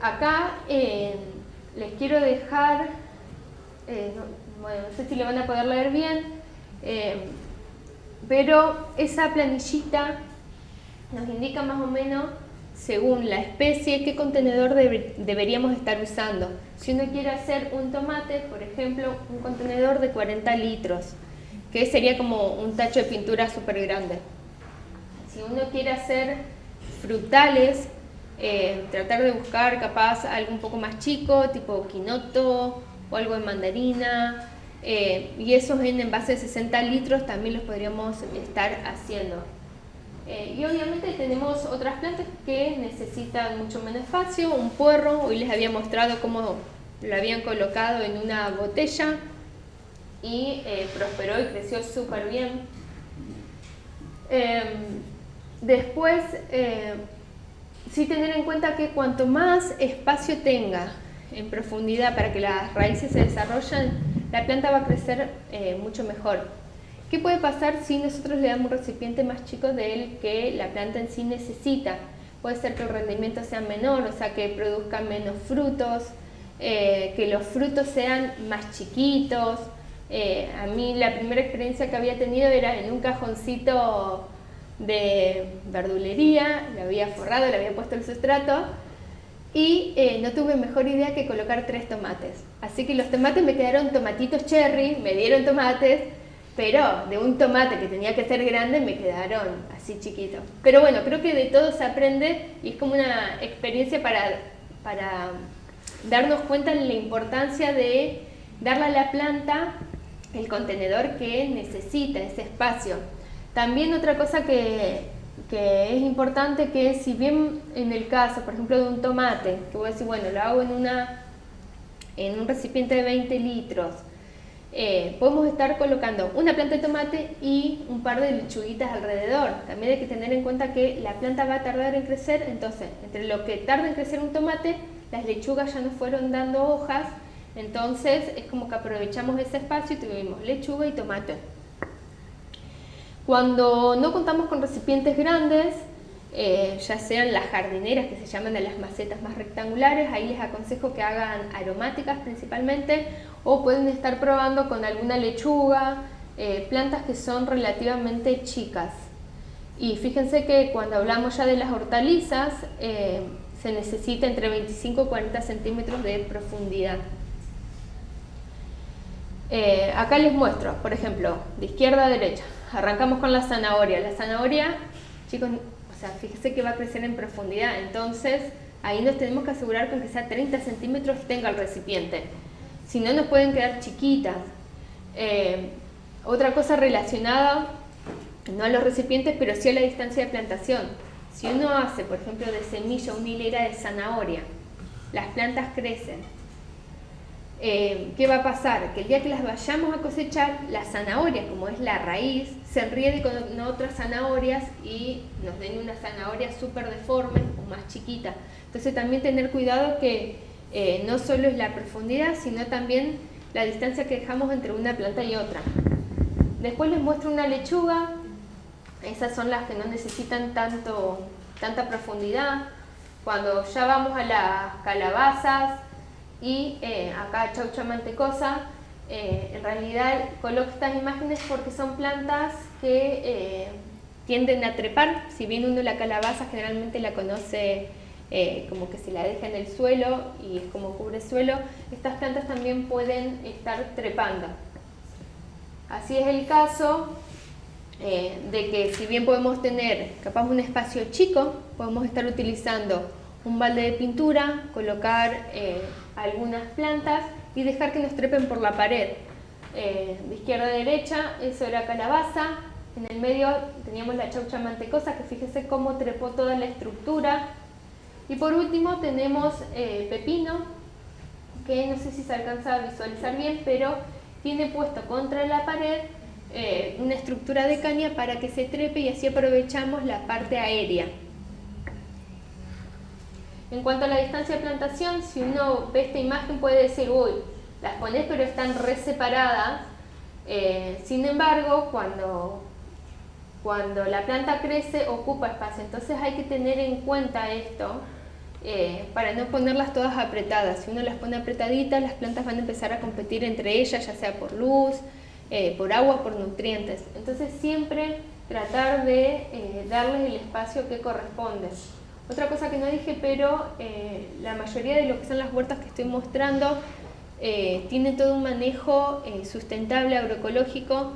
Acá les quiero dejar, no sé si le van a poder leer bien, pero esa planillita nos indica más o menos, según la especie, qué contenedor deberíamos estar usando. Si uno quiere hacer un tomate, por ejemplo, un contenedor de 40 litros, que sería como un tacho de pintura súper grande. Si uno quiere hacer frutales, tratar de buscar capaz algo un poco más chico, tipo quinoto o algo de mandarina, y esos en envases de 60 litros también los podríamos estar haciendo. Y obviamente tenemos otras plantas que necesitan mucho menos espacio. Un puerro, hoy les había mostrado cómo lo habían colocado en una botella y prosperó y creció súper bien. Después, sí tener en cuenta que cuanto más espacio tenga en profundidad para que las raíces se desarrollen, la planta va a crecer mucho mejor. ¿Qué puede pasar si nosotros le damos un recipiente más chico del que la planta en sí necesita? Puede ser que el rendimiento sea menor, o sea, que produzca menos frutos, que los frutos sean más chiquitos. A mí la primera experiencia que había tenido era en un cajoncito de verdulería, lo había forrado, le había puesto el sustrato y no tuve mejor idea que colocar 3 tomates. Así que los tomates me quedaron tomatitos cherry, me dieron tomates, pero de un tomate que tenía que ser grande me quedaron así chiquitos. Pero bueno, creo que de todo se aprende y es como una experiencia para darnos cuenta de la importancia de darle a la planta el contenedor que necesita, ese espacio. También otra cosa que es importante, que si bien en el caso, por ejemplo, de un tomate, que voy a decir, bueno, lo hago en un recipiente de 20 litros, podemos estar colocando una planta de tomate y un par de lechuguitas alrededor. También hay que tener en cuenta que la planta va a tardar en crecer, entonces entre lo que tarda en crecer un tomate, las lechugas ya nos fueron dando hojas, entonces es como que aprovechamos ese espacio y tuvimos lechuga y tomate. Cuando no contamos con recipientes grandes, ya sean las jardineras, que se llaman de las macetas más rectangulares, ahí les aconsejo que hagan aromáticas principalmente, o pueden estar probando con alguna lechuga, plantas que son relativamente chicas. Y fíjense que cuando hablamos ya de las hortalizas, se necesita entre 25 y 40 centímetros de profundidad. Acá les muestro, por ejemplo, de izquierda a derecha. Arrancamos con la zanahoria. La zanahoria, chicos, o sea, fíjense que va a crecer en profundidad, entonces ahí nos tenemos que asegurar con que sea 30 centímetros tenga el recipiente. Si no, nos pueden quedar chiquitas. Otra cosa relacionada, no a los recipientes, pero sí a la distancia de plantación. Si uno hace, por ejemplo, de semilla una hilera de zanahoria las plantas crecen. ¿Qué va a pasar? Que el día que las vayamos a cosechar, la zanahoria, como es la raíz, se enriede con otras zanahorias y nos den una zanahoria súper deforme o más chiquita. Entonces también tener cuidado que no solo es la profundidad, sino también la distancia que dejamos entre una planta y otra. Después les muestro una lechuga. Esas son las que no necesitan tanta profundidad. Cuando ya vamos a las calabazas y acá chaucha mantecosa, en realidad coloco estas imágenes porque son plantas que tienden a trepar. Si bien uno la calabaza generalmente la conoce como que se la deja en el suelo y es como cubre suelo, estas plantas también pueden estar trepando. Así es el caso de que si bien podemos tener capaz un espacio chico, podemos estar utilizando un balde de pintura, colocar algunas plantas y dejar que nos trepen por la pared. De izquierda a derecha, eso era calabaza. En el medio teníamos la chaucha mantecosa, que fíjese cómo trepó toda la estructura. Y por último tenemos pepino, que no sé si se alcanza a visualizar bien, pero tiene puesto contra la pared una estructura de caña para que se trepe y así aprovechamos la parte aérea. En cuanto a la distancia de plantación, si uno ve esta imagen puede decir, uy, las ponés pero están re separadas. Sin embargo, cuando la planta crece ocupa espacio, entonces hay que tener en cuenta esto para no ponerlas todas apretadas. Si uno las pone apretaditas, las plantas van a empezar a competir entre ellas, ya sea por luz, por agua, por nutrientes. Entonces siempre tratar de darles el espacio que corresponde. Otra cosa que no dije, pero la mayoría de lo que son las huertas que estoy mostrando tiene todo un manejo sustentable, agroecológico.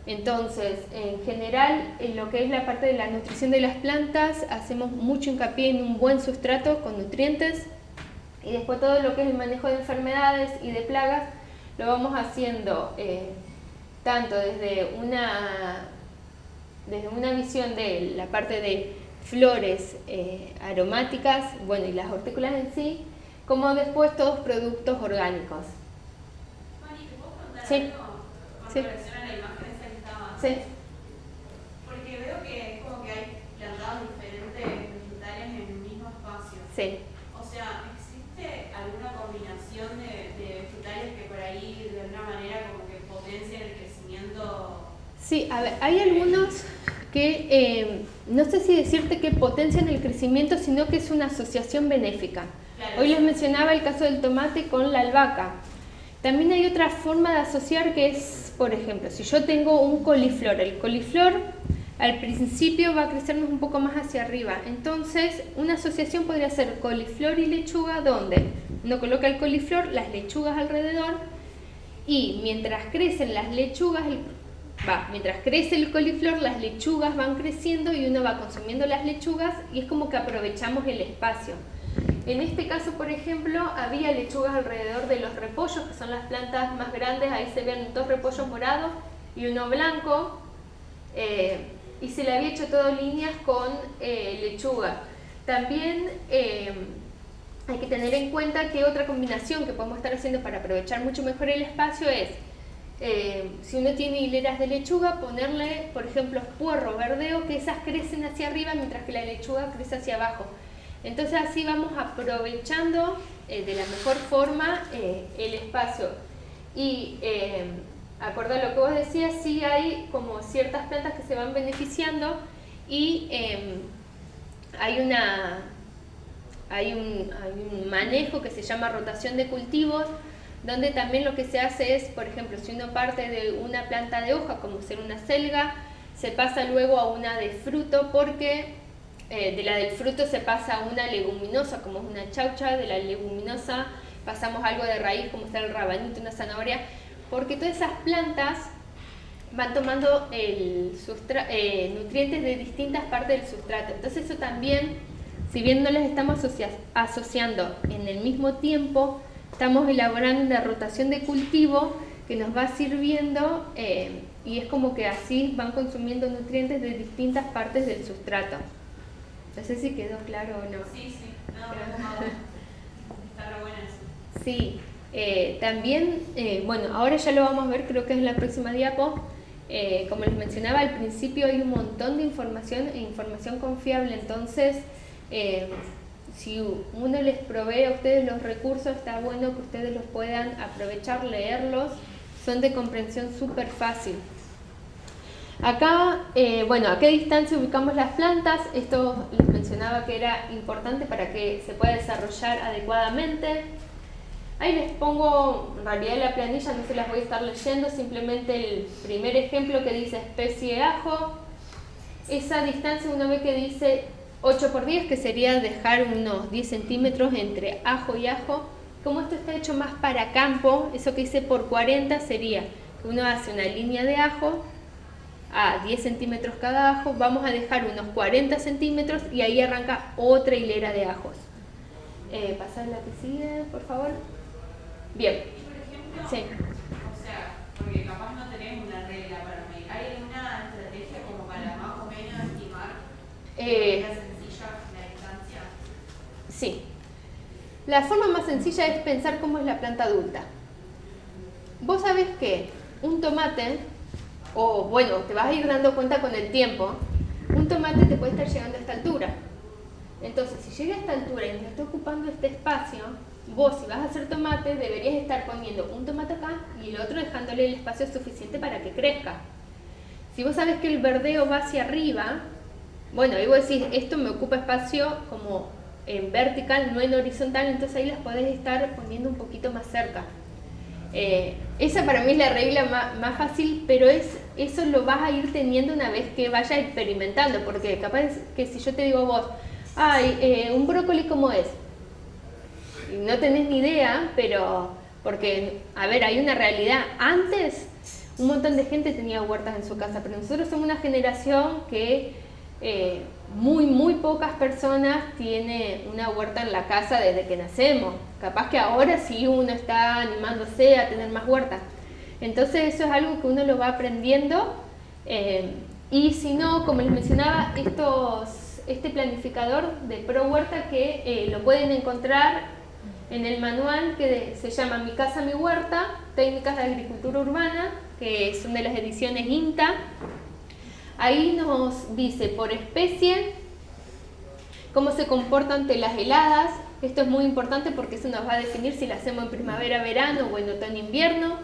Entonces, en general, en lo que es la parte de la nutrición de las plantas, hacemos mucho hincapié en un buen sustrato con nutrientes, y después todo lo que es el manejo de enfermedades y de plagas lo vamos haciendo tanto desde una visión de la parte de flores aromáticas, bueno, y las hortícolas en sí, como después todos productos orgánicos. Mari, ¿te puedo preguntar Sí. algo con Sí. relación a la imagen esa que estaba? Sí. Porque veo que es como que hay plantados diferentes vegetales en el mismo espacio. Sí. O sea, ¿existe alguna combinación de vegetales que por ahí de alguna manera como que potencian el crecimiento? Sí, a ver, hay algunos que no sé si decirte que potencian el crecimiento, sino que es una asociación benéfica. Claro. Hoy les mencionaba el caso del tomate con la albahaca. También hay otra forma de asociar que es, por ejemplo, si yo tengo un coliflor, el coliflor al principio va a crecernos un poco más hacia arriba. Entonces, una asociación podría ser coliflor y lechuga, donde uno coloca el coliflor, las lechugas alrededor, y mientras crecen las lechugas, mientras crece el coliflor, las lechugas van creciendo y uno va consumiendo las lechugas y es como que aprovechamos el espacio. En este caso, por ejemplo, había lechugas alrededor de los repollos, que son las plantas más grandes. Ahí se ven 2 repollos morados y uno blanco, y se le había hecho todo líneas con lechuga. También hay que tener en cuenta que otra combinación que podemos estar haciendo para aprovechar mucho mejor el espacio es, si uno tiene hileras de lechuga, ponerle, por ejemplo, puerro verdeo, que esas crecen hacia arriba mientras que la lechuga crece hacia abajo. Entonces así vamos aprovechando de la mejor forma el espacio. Y acorde a lo que vos decías, sí hay como ciertas plantas que se van beneficiando y hay un manejo que se llama rotación de cultivos, donde también lo que se hace es, por ejemplo, si uno parte de una planta de hoja, como ser una selga, se pasa luego a una de fruto, porque de la del fruto se pasa a una leguminosa, como es una chaucha. De la leguminosa pasamos algo de raíz, como está el rabanito, una zanahoria, porque todas esas plantas van tomando nutrientes de distintas partes del sustrato. Entonces eso también, si bien no les estamos asociando en el mismo tiempo, estamos elaborando una rotación de cultivo que nos va sirviendo y es como que así van consumiendo nutrientes de distintas partes del sustrato. No sé si quedó claro o no. Sí, no, está Está re buena eso. Sí, también, bueno, ahora ya lo vamos a ver, creo que es la próxima diapo. Como les mencionaba al principio, hay un montón de información e información confiable, entonces si uno les provee a ustedes los recursos, está bueno que ustedes los puedan aprovechar, leerlos, son de comprensión súper fácil. Acá, bueno, ¿a qué distancia ubicamos las plantas? Esto les mencionaba que era importante para que se pueda desarrollar adecuadamente. Ahí les pongo, en realidad la planilla no se las voy a estar leyendo, simplemente el primer ejemplo que dice especie de ajo. Esa distancia uno ve que dice 8 por 10, que sería dejar unos 10 centímetros entre ajo y ajo. Como esto está hecho más para campo, eso que dice por 40 sería que uno hace una línea de ajo a 10 centímetros cada ajo, vamos a dejar unos 40 centímetros y ahí arranca otra hilera de ajos. Pasar la que sigue, por favor. Bien. Por ejemplo, Sí. o sea, porque capaz no tenés una regla para medir. ¿Hay una estrategia como para más o menos estimar de manera sencilla la distancia? Sí. La forma más sencilla es pensar cómo es la planta adulta. Vos sabés que un tomate, o bueno, te vas a ir dando cuenta con el tiempo, un tomate te puede estar llegando a esta altura. Entonces, si llega a esta altura y te está ocupando este espacio, vos si vas a hacer tomate deberías estar poniendo un tomate acá y el otro dejándole el espacio suficiente para que crezca. Si vos sabés que el verdeo va hacia arriba, bueno, ahí vos decís, esto me ocupa espacio como en vertical, no en horizontal, entonces ahí las podés estar poniendo un poquito más cerca. Esa para mí es la regla más fácil, pero eso lo vas a ir teniendo una vez que vayas experimentando, porque capaz que si yo te digo a vos, un brócoli ¿cómo es? Y no tenés ni idea, pero porque, a ver, hay una realidad. Antes un montón de gente tenía huertas en su casa, pero nosotros somos una generación que muy pocas personas tiene una huerta en la casa desde que nacemos. Capaz que ahora sí uno está animándose a tener más huertas. Entonces eso es algo que uno lo va aprendiendo y si no, como les mencionaba, este planificador de Pro Huerta que lo pueden encontrar en el manual que se llama Mi Casa, Mi Huerta, Técnicas de Agricultura Urbana, que son de las ediciones INTA. Ahí nos dice por especie cómo se comporta ante las heladas. Esto es muy importante porque eso nos va a definir si la hacemos en primavera, verano o en otoño, invierno.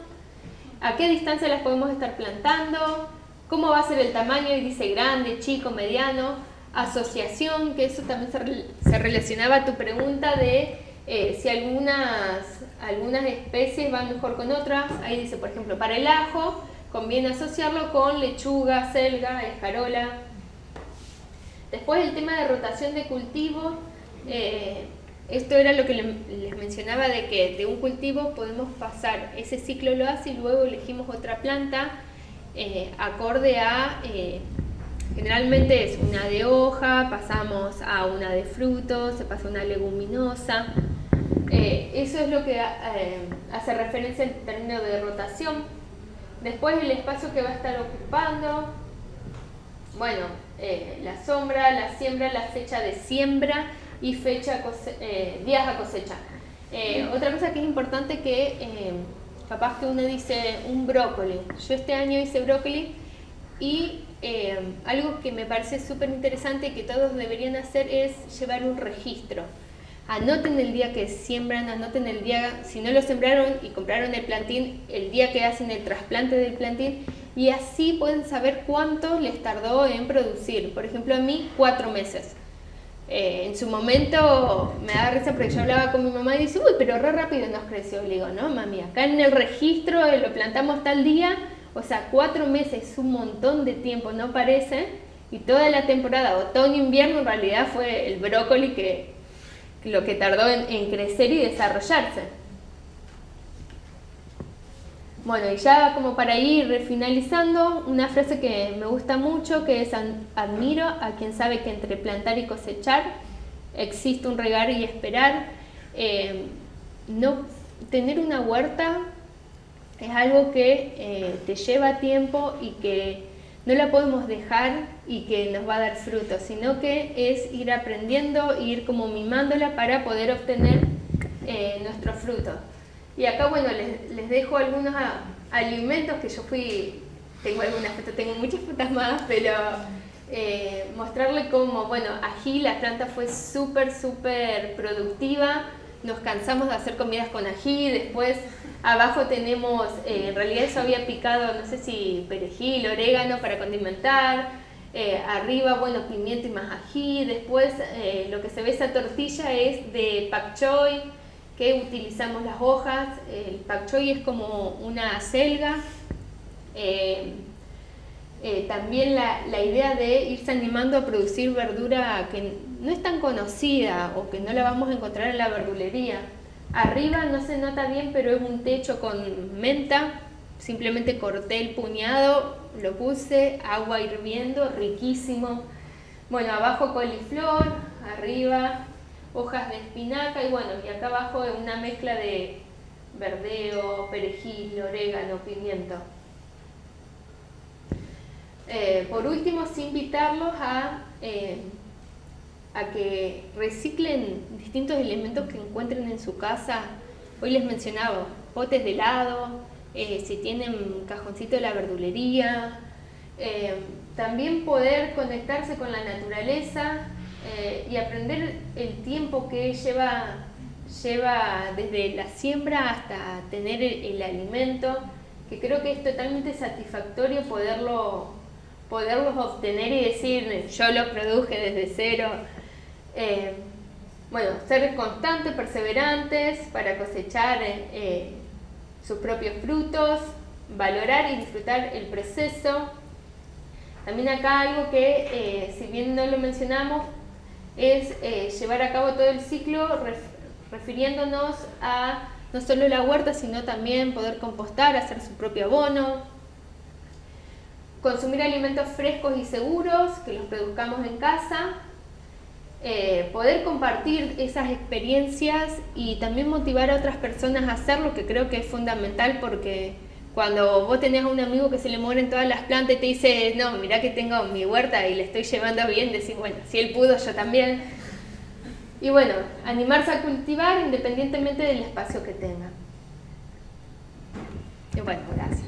A qué distancia las podemos estar plantando, cómo va a ser el tamaño, y dice grande, chico, mediano, asociación, que eso también se relacionaba a tu pregunta de si algunas especies van mejor con otras. Ahí dice, por ejemplo, para el ajo conviene asociarlo con lechuga, selga, escarola. Después el tema de rotación de cultivo, esto era lo que les mencionaba de que de un cultivo podemos pasar, ese ciclo lo hace y luego elegimos otra planta acorde a, generalmente es una de hoja, pasamos a una de frutos, se pasa a una leguminosa. Eso es lo que hace referencia al término de rotación. Después el espacio que va a estar ocupando, bueno, la sombra, la siembra, la fecha de siembra y días a cosecha. Otra cosa que es importante que capaz que uno dice un brócoli. Yo este año hice brócoli y algo que me parece súper interesante y que todos deberían hacer es llevar un registro. Anoten el día que siembran, anoten el día, si no lo sembraron y compraron el plantín, el día que hacen el trasplante del plantín, y así pueden saber cuánto les tardó en producir. Por ejemplo, a mí 4 meses. En su momento me da risa porque yo hablaba con mi mamá y dice, uy, pero re rápido nos creció. Le digo, no mami, acá en el registro lo plantamos tal día, o sea, 4 meses es un montón de tiempo, no parece, y toda la temporada otoño-invierno en realidad fue el brócoli que lo que tardó en crecer y desarrollarse. Bueno, y ya como para ir finalizando, una frase que me gusta mucho, que es admiro a quien sabe que entre plantar y cosechar existe un regar y esperar. No tener una huerta es algo que te lleva tiempo y que no la podemos dejar y que nos va a dar frutos, sino que es ir aprendiendo, ir como mimándola para poder obtener nuestros frutos. Y acá, bueno, les dejo algunos alimentos que yo tengo algunas fotos, tengo muchas fotos más, pero mostrarle cómo, bueno, ají, la planta fue súper productiva, nos cansamos de hacer comidas con ají, después abajo tenemos, en realidad eso había picado, no sé si perejil, orégano para condimentar, arriba, bueno, pimiento y más ají, después lo que se ve esa tortilla es de pak choi, que utilizamos las hojas, el pak choi es como una selga, también la idea de irse animando a producir verdura que no es tan conocida o que no la vamos a encontrar en la verdulería. Arriba no se nota bien, pero es un techo con menta, simplemente corté el puñado, lo puse, agua hirviendo, riquísimo. Bueno, abajo coliflor, arriba hojas de espinaca y bueno, y acá abajo una mezcla de verdeo, perejil, orégano, pimiento. Por último, sí invitarlos a que reciclen distintos elementos que encuentren en su casa. Hoy les mencionaba potes de helado, si tienen cajoncito de la verdulería, también poder conectarse con la naturaleza y aprender el tiempo que lleva desde la siembra hasta tener el alimento, que creo que es totalmente satisfactorio poderlos obtener y decir, yo lo produje desde cero. Bueno, ser constantes, perseverantes para cosechar sus propios frutos, valorar y disfrutar el proceso. También acá algo que, si bien no lo mencionamos, es llevar a cabo todo el ciclo refiriéndonos a no solo la huerta, sino también poder compostar, hacer su propio abono, consumir alimentos frescos y seguros, que los produzcamos en casa, poder compartir esas experiencias y también motivar a otras personas a hacerlo, que creo que es fundamental, porque cuando vos tenés a un amigo que se le mueren todas las plantas y te dice, no, mirá que tengo mi huerta y le estoy llevando bien, decís, bueno, si él pudo, yo también. Y bueno, animarse a cultivar independientemente del espacio que tenga. Y bueno, gracias.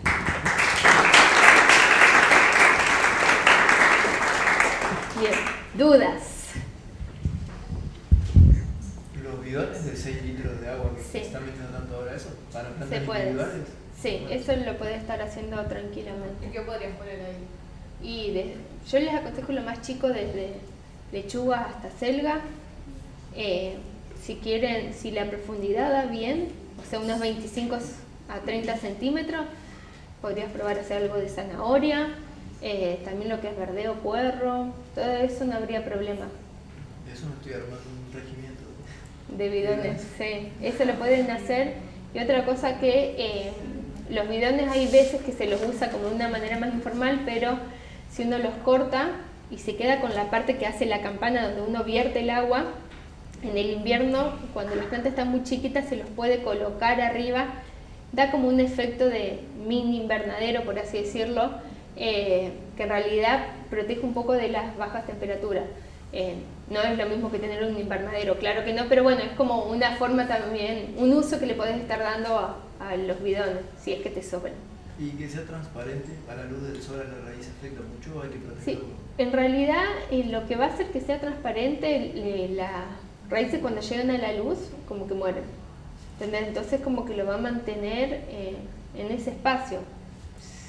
Bien, dudas. ¿Los bidones de 6 litros de agua que Sí. se están metiendo tanto ahora, eso? ¿Para plantas Se puede. individuales? Sí, eso lo puede estar haciendo tranquilamente. ¿Y qué podrías poner ahí? Y yo les aconsejo lo más chico, desde lechuga hasta selga. Si quieren, si la profundidad da bien, o sea, unos 25 a 30 centímetros, podrías probar hacer algo de zanahoria, también lo que es verdeo, puerro, todo eso no habría problema. De eso me estoy armando un regimiento. De bidones, sí, eso lo pueden hacer. Y otra cosa que los bidones hay veces que se los usa como de una manera más informal, pero si uno los corta y se queda con la parte que hace la campana donde uno vierte el agua, en el invierno, cuando las plantas están muy chiquitas, se los puede colocar arriba, da como un efecto de mini invernadero, por así decirlo, que en realidad protege un poco de las bajas temperaturas. No es lo mismo que tener un invernadero, claro que no, pero bueno, es como una forma también, un uso que le podés estar dando a los bidones, si es que te sobran. Y que sea transparente, a la luz del sol, a la raíz afecta mucho, hay que protegerlo. Sí, en realidad lo que va a hacer que sea transparente, las raíces cuando llegan a la luz, como que mueren. ¿Entendés? Entonces como que lo va a mantener en ese espacio.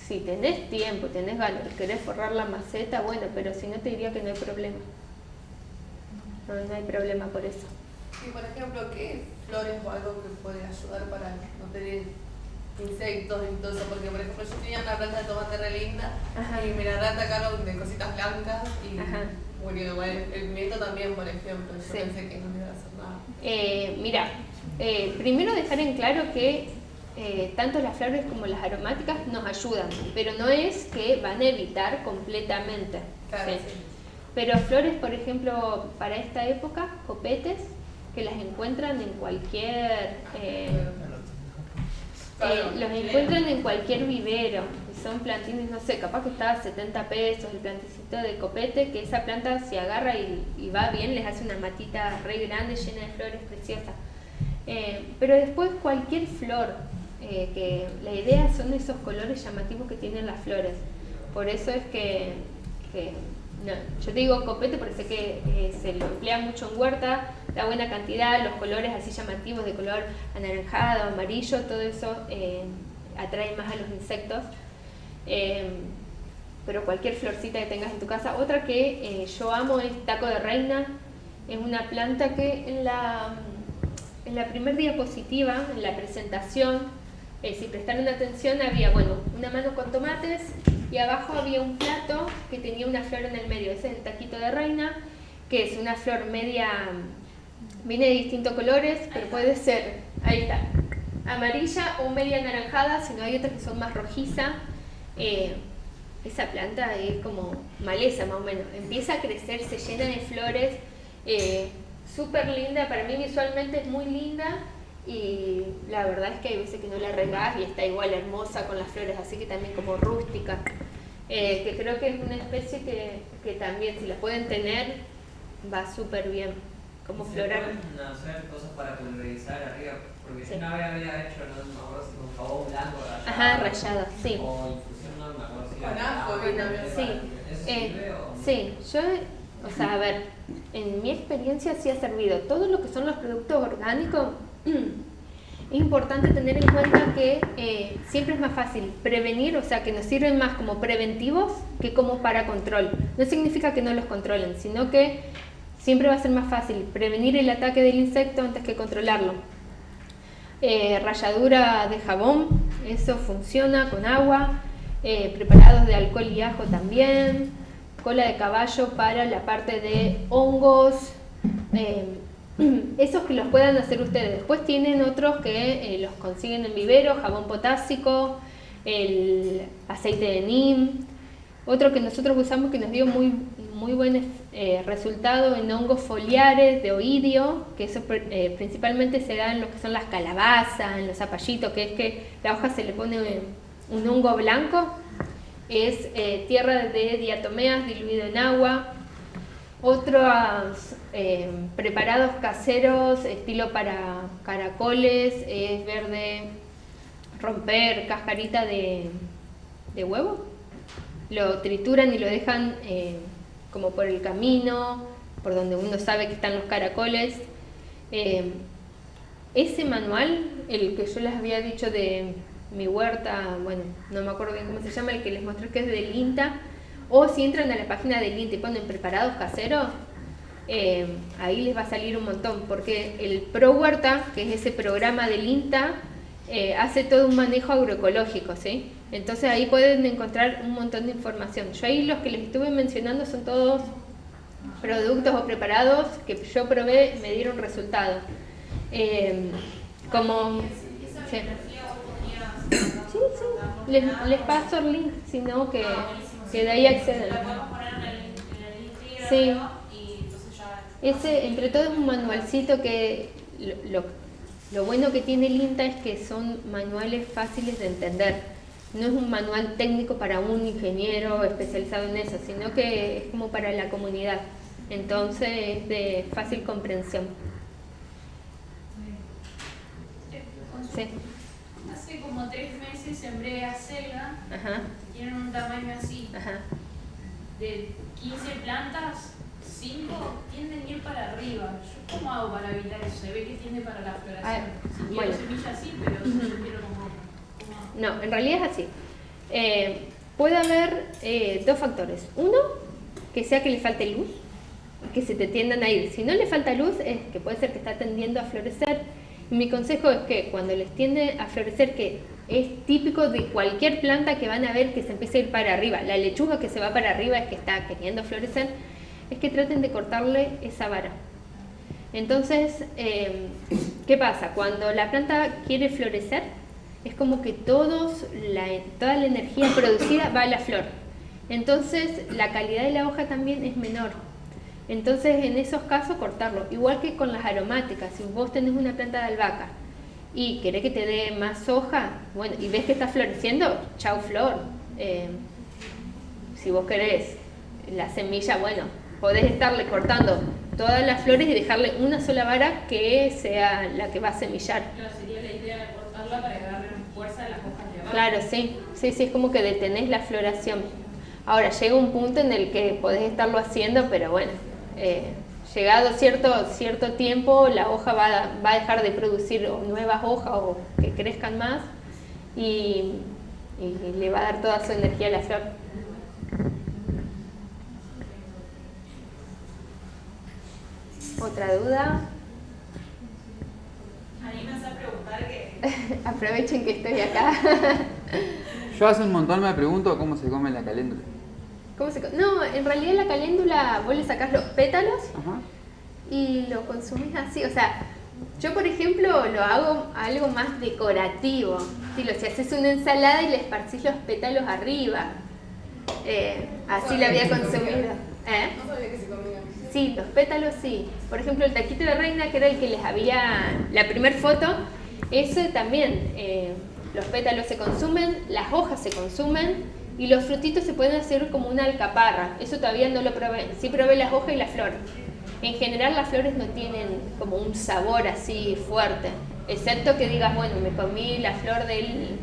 Si tenés tiempo, tenés ganas, querés forrar la maceta, bueno, pero si no te diría que no hay problema. No hay problema por eso. Y por ejemplo, ¿qué flores o algo que puede ayudar para no tener insectos y todo eso? Porque por ejemplo yo tenía una planta de tomate re linda. Ajá. Y me la atacaron de cositas blancas y Ajá. murió. Bueno, el pimiento también, por ejemplo, yo Sí. pensé que no me iba a hacer nada. Mira, primero dejar en claro que tanto las flores como las aromáticas nos ayudan, pero no es que van a evitar completamente. Claro, ¿sí? sí. Pero flores, por ejemplo, para esta época, copetes, que las encuentran en cualquier... Claro. los encuentran en cualquier vivero, y son plantines, no sé, capaz que está a 70 pesos el plantecito de copete, que esa planta se agarra y va bien, les hace una matita re grande llena de flores preciosas. Pero después cualquier flor, que la idea son esos colores llamativos que tienen las flores. Por eso es que no, yo te digo copete porque sé que se lo emplea mucho en huerta, da buena cantidad, los colores así llamativos de color anaranjado, amarillo, todo eso atrae más a los insectos. Pero cualquier florcita que tengas en tu casa. Otra que yo amo es taco de reina. Es una planta que en la primer diapositiva, en la presentación, si prestaron atención, había una mano con tomates y abajo había un plato que tenía una flor en el medio. Ese es el taquito de reina, que es una flor media, viene de distintos colores, pero puede ser, ahí está, amarilla o media anaranjada, si no hay otras que son más rojiza. Esa planta es como maleza más o menos, empieza a crecer, se llena de flores, súper linda, para mí visualmente es muy linda y la verdad es que hay veces que no la regás y está igual hermosa con las flores así que también como rústica, que creo que es una especie que también si la pueden tener va súper bien como floral. ¿Se pueden hacer cosas para pulverizar arriba? Porque Sí. si una vez había hecho, no me acuerdo si con jabón blanco rallado. Ajá, rallado, sí. O infusión, no me acuerdo si Con era ajo, agua, también. Sí. ¿Eso sirve o no? Sí, yo, o sea, a ver, en mi experiencia sí ha servido. Todo lo que son los productos orgánicos, es importante tener en cuenta que siempre es más fácil prevenir, o sea, que nos sirven más como preventivos que como para control. No significa que no los controlen, sino que siempre va a ser más fácil prevenir el ataque del insecto antes que controlarlo. Ralladura de jabón, eso funciona con agua. Preparados de alcohol y ajo también, cola de caballo para la parte de hongos, esos que los puedan hacer ustedes. Después tienen otros que los consiguen en vivero, jabón potásico, el aceite de neem, otro que nosotros usamos que nos dio muy buen resultado en hongos foliares de oidio, que eso principalmente se da en lo que son las calabazas, en los zapallitos, que es que la hoja se le pone un hongo blanco, es tierra de diatomeas diluido en agua. Otros preparados caseros, estilo para caracoles, es verde, romper cascarita de huevo, lo trituran y lo dejan como por el camino, por donde uno sabe que están los caracoles. Ese manual, el que yo les había dicho de mi huerta, bueno, no me acuerdo bien cómo se llama, el que les mostré que es del INTA, o si entran a la página del INTA y ponen preparados caseros, ahí les va a salir un montón, porque el Pro Huerta, que es ese programa del INTA, hace todo un manejo agroecológico, ¿sí? Entonces ahí pueden encontrar un montón de información. Yo ahí los que les estuve mencionando son todos productos o preparados que yo probé y me dieron resultados. Como... Sí. Sí, les paso el link, sino que de ahí acceden. La podemos poner en el link Sí. y entonces ya... Ese, entre todo, es un manualcito que lo bueno que tiene el INTA es que son manuales fáciles de entender. No es un manual técnico para un ingeniero especializado en eso, sino que es como para la comunidad. Entonces es de fácil comprensión. Sí. Hace como 3 meses sembré acelga, Ajá, tienen un tamaño así, ajá. de 15 plantas, 5 tienden a ir para arriba. ¿Yo cómo hago para evitar eso? Se ve que tiende para la floración. Si quiero bueno. semilla sí, pero si yo quiero como... No, en realidad es así. Puede haber dos factores. Uno, que sea que le falte luz, que se te tiendan a ir. Si no le falta luz, es que puede ser que está tendiendo a florecer. Mi consejo es que cuando les tiende a florecer, que es típico de cualquier planta que van a ver que se empieza a ir para arriba, la lechuga que se va para arriba es que está queriendo florecer, es que traten de cortarle esa vara. Entonces, ¿qué pasa? Cuando la planta quiere florecer, es como que toda la energía producida va a la flor. Entonces, la calidad de la hoja también es menor. Entonces, en esos casos, cortarlo. Igual que con las aromáticas. Si vos tenés una planta de albahaca y querés que te dé más hoja, bueno, y ves que está floreciendo, chau flor. Si vos querés la semilla, bueno, podés estarle cortando todas las flores y dejarle una sola vara que sea la que va a semillar. Claro, sería la idea de cortarla para que agarren fuerza de las hojas de abajo. Claro, sí, es como que detenés la floración. Ahora, llega un punto en el que podés estarlo haciendo, pero bueno, llegado cierto tiempo, la hoja va a dejar de producir nuevas hojas o que crezcan más y le va a dar toda su energía a la flor. ¿Otra duda? Anímense a preguntar que... Aprovechen que estoy acá. Yo hace un montón me pregunto cómo se come la caléndula. No, en realidad la caléndula vos le sacás los pétalos. Ajá. Y lo consumís así, o sea, yo por ejemplo lo hago algo más decorativo, si haces una ensalada y le esparcís los pétalos arriba, así la había consumido. No sabía que se comía. Sí, los pétalos sí, por ejemplo el taquito de reina que era el que les había, la primer foto, ese también, los pétalos se consumen, las hojas se consumen y los frutitos se pueden hacer como una alcaparra, eso todavía no lo probé, sí probé las hojas y la flor. En general las flores no tienen como un sabor así fuerte, excepto que digas, bueno, me comí la flor de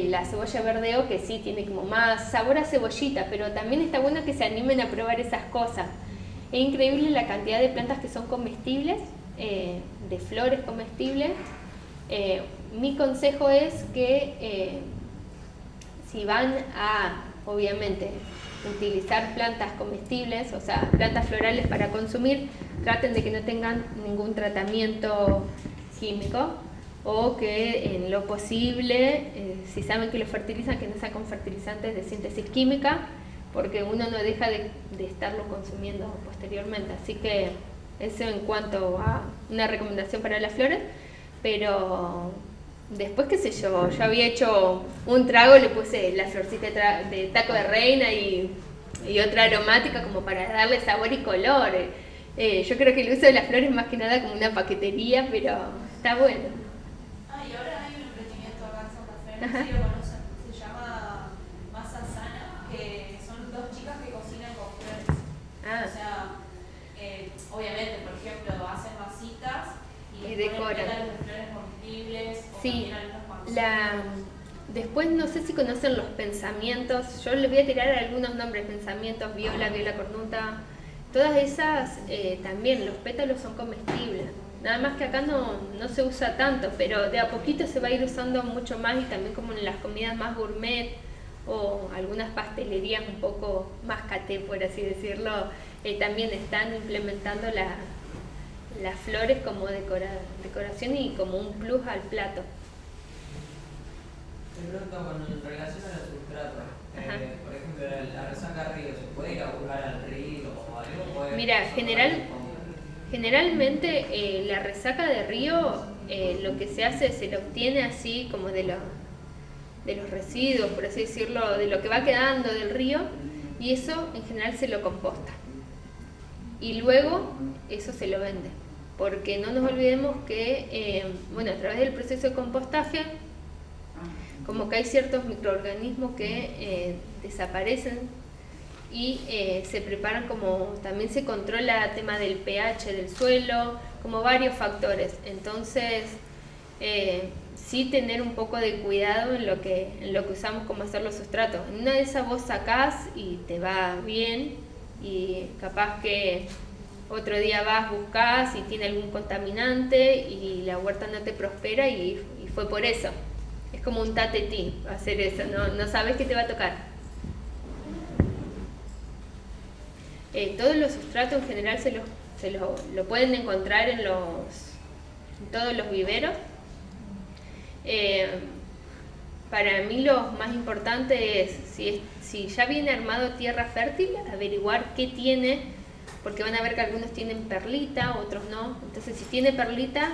la cebolla verdeo, que sí tiene como más sabor a cebollita, pero también está bueno que se animen a probar esas cosas. Es increíble la cantidad de plantas que son comestibles, de flores comestibles. Mi consejo es que si van a, obviamente, utilizar plantas comestibles, o sea, plantas florales para consumir, traten de que no tengan ningún tratamiento químico o que en lo posible, si saben que lo fertilizan, que no sea con fertilizantes de síntesis química, porque uno no deja de estarlo consumiendo posteriormente. Así que eso en cuanto a una recomendación para las flores, pero después, qué sé yo había hecho un trago, le puse la florcita de taco de reina y otra aromática como para darle sabor y color. Yo creo que el uso de las flores más que nada como una paquetería, pero está bueno. Y ahora hay un emprendimiento acá en Santa Fe, no sé si lo conocen, se llama Masa Sana, que son dos chicas que cocinan con flores. O sea, obviamente, por ejemplo, hacen masitas y decoran. pétalos de flores comestibles o Sí, también algunos pancitos. después no sé si conocen los pensamientos, yo les voy a tirar algunos nombres, pensamientos, viola cornuta, todas esas también, los pétalos son comestibles. Nada más que acá no se usa tanto, pero de a poquito se va a ir usando mucho más y también como en las comidas más gourmet o algunas pastelerías un poco más caté, por así decirlo, también están implementando las flores como decoración y como un plus al plato. Te pregunto con relación a los sustratos, por ejemplo, la resaca río, ¿se puede ir a buscar al río o algo? Mira, generalmente la resaca de río lo que se hace, se lo obtiene así como de los residuos, por así decirlo, de lo que va quedando del río, y eso en general se lo composta. Y luego eso se lo vende, porque no nos olvidemos que, a través del proceso de compostaje, como que hay ciertos microorganismos que desaparecen y se preparan, como también se controla el tema del pH del suelo, como varios factores. Entonces, sí tener un poco de cuidado en lo que usamos como hacer los sustratos. En una de esas vos sacás y te va bien, y capaz que otro día vas, buscas y tiene algún contaminante y la huerta no te prospera y fue por eso. Es como un tatetí hacer eso, no sabes qué te va a tocar. Todos los sustratos en general lo pueden encontrar en todos los viveros. Para mí lo más importante es, si ya viene armado tierra fértil, averiguar qué tiene, porque van a ver que algunos tienen perlita, otros no. Entonces, si tiene perlita,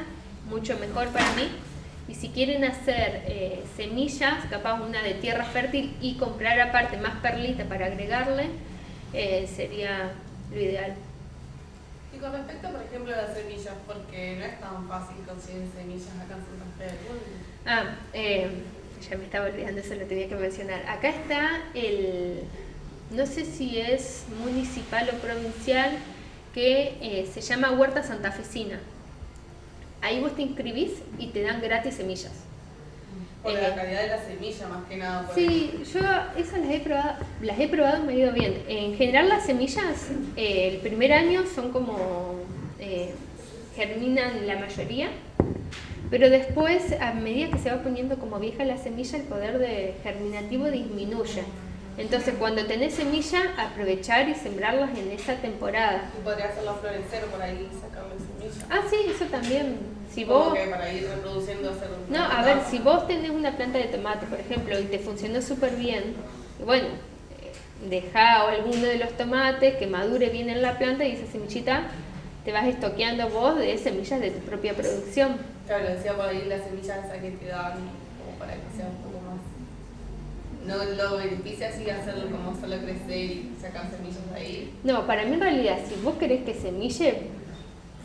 mucho mejor para mí. Y si quieren hacer semillas, capaz una de tierra fértil y comprar aparte más perlita para agregarle, sería lo ideal. Y con respecto, por ejemplo, a las semillas, porque no es tan fácil conseguir semillas acá en Santa Fe. Ya me estaba olvidando, eso lo tenía que mencionar. Acá está no sé si es municipal o provincial, que se llama Huerta Santafesina. Ahí vos te inscribís y te dan gratis semillas. Por la calidad de la semilla, más que nada. Sí, yo esas las he probado, me ha ido bien. En general las semillas, el primer año son como, germinan la mayoría, pero después, a medida que se va poniendo como vieja la semilla, el poder germinativo disminuye. Entonces, cuando tenés semilla, aprovechar y sembrarlas en esa temporada. Y podría hacerlo florecer por ahí, sacarle semilla. Ah, sí, eso también. Si Como vos... que para ir reproduciendo, hacer un... No, a ver, si vos tenés una planta de tomate, por ejemplo, y te funcionó súper bien, bueno, dejá alguno de los tomates que madure bien en la planta y esa semillita te vas estoqueando vos de semillas de tu propia producción. Claro, decía por ahí las semillas esas que te dan como para que sea un poco más... No lo beneficia así hacerlo como hacerlo crecer y sacar semillas de ahí. No, para mí en realidad, si vos querés que semille,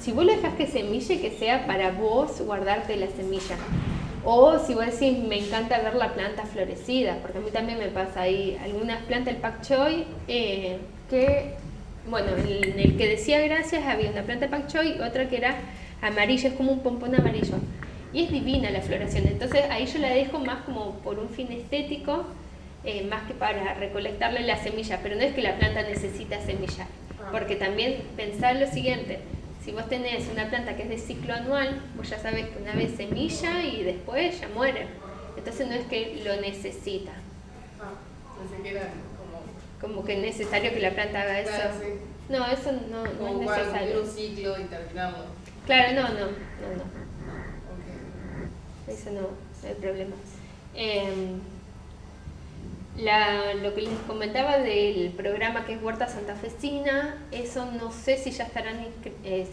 si vos lo dejás que semille, que sea para vos guardarte la semilla. O si vos decís, me encanta ver la planta florecida, porque a mí también me pasa ahí algunas plantas, el pak choi, que, bueno, en el que decía gracias había una planta de pak choi y otra que era amarilla, es como un pompón amarillo. Y es divina la floración, entonces ahí yo la dejo más como por un fin estético, más que para recolectarle la semilla, pero no es que la planta necesita semilla, porque también pensar lo siguiente, si vos tenés una planta que es de ciclo anual, vos ya sabés que una vez semilla y después ya muere, entonces no es que lo necesita. Pensé que era como que es necesario que la planta haga eso. Claro, sí. No, eso no es necesario. Como un ciclo y terminarlo. Claro, no. Okay. Eso no hay problema. Lo que les comentaba del programa que es Huerta Santafesina, eso no sé si ya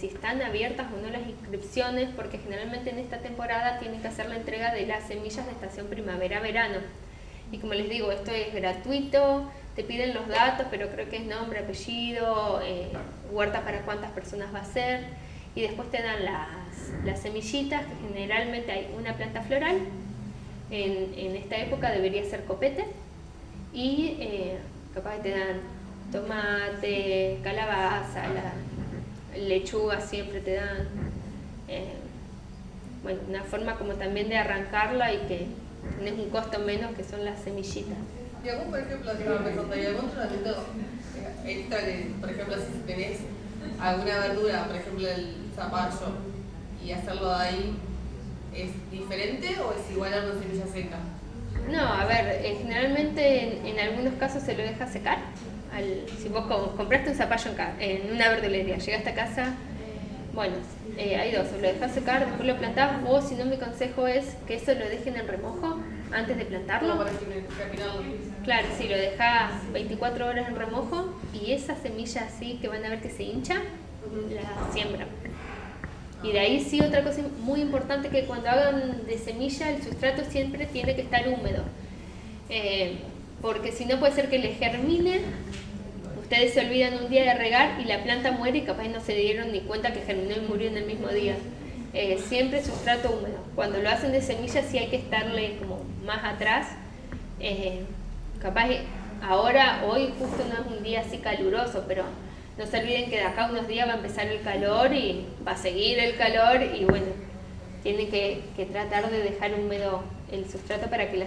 si están abiertas o no las inscripciones, porque generalmente en esta temporada tienen que hacer la entrega de las semillas de estación primavera-verano. Y como les digo, esto es gratuito, te piden los datos, pero creo que es nombre, apellido, huerta para cuántas personas va a ser, y después te dan las semillitas, que generalmente hay una planta floral, en esta época debería ser copete, y capaz que te dan tomate, calabaza, lechuga siempre te dan, bueno, una forma como también de arrancarla y que tenés un costo menos, que son las semillitas. Y algún, por ejemplo, ¿hay algún tratamiento extra que, por ejemplo, si tenés alguna verdura, por ejemplo el zapallo, y hacerlo de ahí, es diferente o es igual a una semilla seca? No, a ver, generalmente en algunos casos se lo deja secar. Si vos compraste un zapallo en una verdulería, llegaste a casa, bueno, hay dos, o lo dejas secar, después lo plantás, o si no, mi consejo es que eso lo dejen en remojo antes de plantarlo. No, para germinarlo. Claro, sí, lo dejás 24 horas en remojo y esa semilla así que van a ver que se hincha, la siembran. Y de ahí sí, otra cosa muy importante, que cuando hagan de semilla el sustrato siempre tiene que estar húmedo, porque si no puede ser que le germine, ustedes se olvidan un día de regar y la planta muere y capaz no se dieron ni cuenta que germinó y murió en el mismo día. Siempre sustrato húmedo. Cuando lo hacen de semilla sí hay que estarle como más atrás, capaz ahora, hoy justo no es un día así caluroso, pero no se olviden que de acá unos días va a empezar el calor y va a seguir el calor y bueno, tienen que tratar de dejar húmedo el sustrato para que la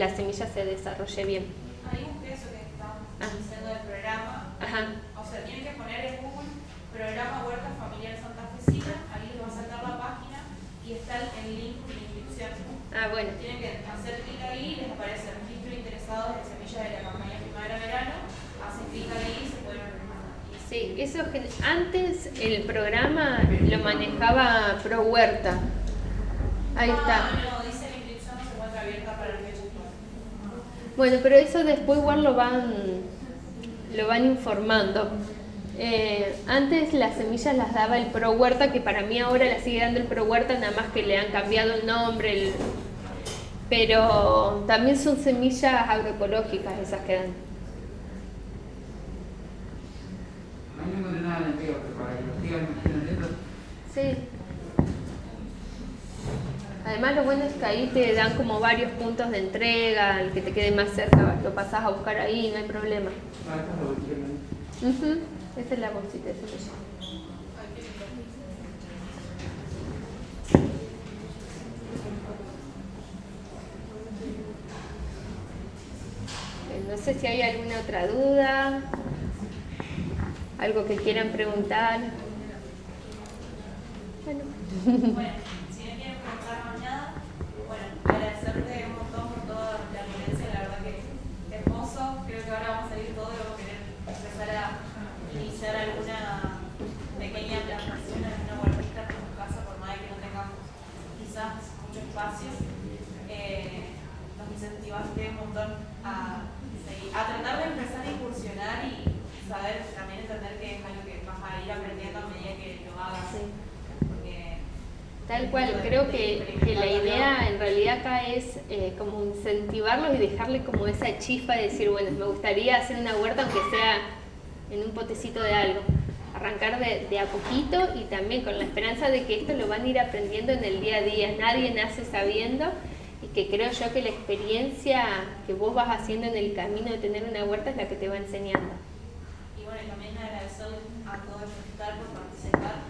semilla se desarrolle bien. Hay un peso que estamos diciendo del programa. Ajá. O sea, tienen que poner en Google programa Huerta Familiar Santafesina, ahí les va a saltar la página y está el link de inscripción. Ah, bueno. Tienen que hacer clic ahí, les aparece registro de interesados en semillas de la campaña primavera-verano, hacen clic ahí y se pueden registrar. Sí, eso antes el programa lo manejaba Pro Huerta. Ahí está. No, dice la inscripción no se encuentra abierta para el fecha actual. Bueno, pero eso después igual lo van informando. Antes las semillas las daba el Pro Huerta, que para mí ahora las sigue dando el Pro Huerta, nada más que le han cambiado el nombre. Pero también son semillas agroecológicas esas que dan. No encontré nada en el video, pero para que lo sigan imaginando. Sí. Además lo bueno es que ahí te dan como varios puntos de entrega, el que te quede más cerca, lo pasás a buscar ahí, no hay problema. Esa es la bolsita, esa es la. No sé si hay alguna otra duda, algo que quieran preguntar. Bueno, si no quieren preguntar más nada, bueno, agradecerte un montón por toda la ponencia, la verdad que hermoso. Creo que ahora vamos a salir todos y vamos a querer empezar a iniciar alguna pequeña plantación en una huertita en tu casa, por más de que no tengamos quizás mucho espacio. Nos incentivaste un montón a tratar de empezar a incursionar y saber, también entender que es algo que vas a ir aprendiendo a medida que lo hagas. sí. Porque Tal cual, creo que la idea en realidad acá es como incentivarlos y dejarle como esa chispa de decir, bueno, me gustaría hacer una huerta aunque sea en un potecito de algo. Arrancar de a poquito y también con la esperanza de que esto lo van a ir aprendiendo en el día a día. Nadie nace sabiendo y que creo yo que la experiencia que vos vas haciendo en el camino de tener una huerta es la que te va enseñando. Y bueno, también agradecerles a todos por estar, por participar.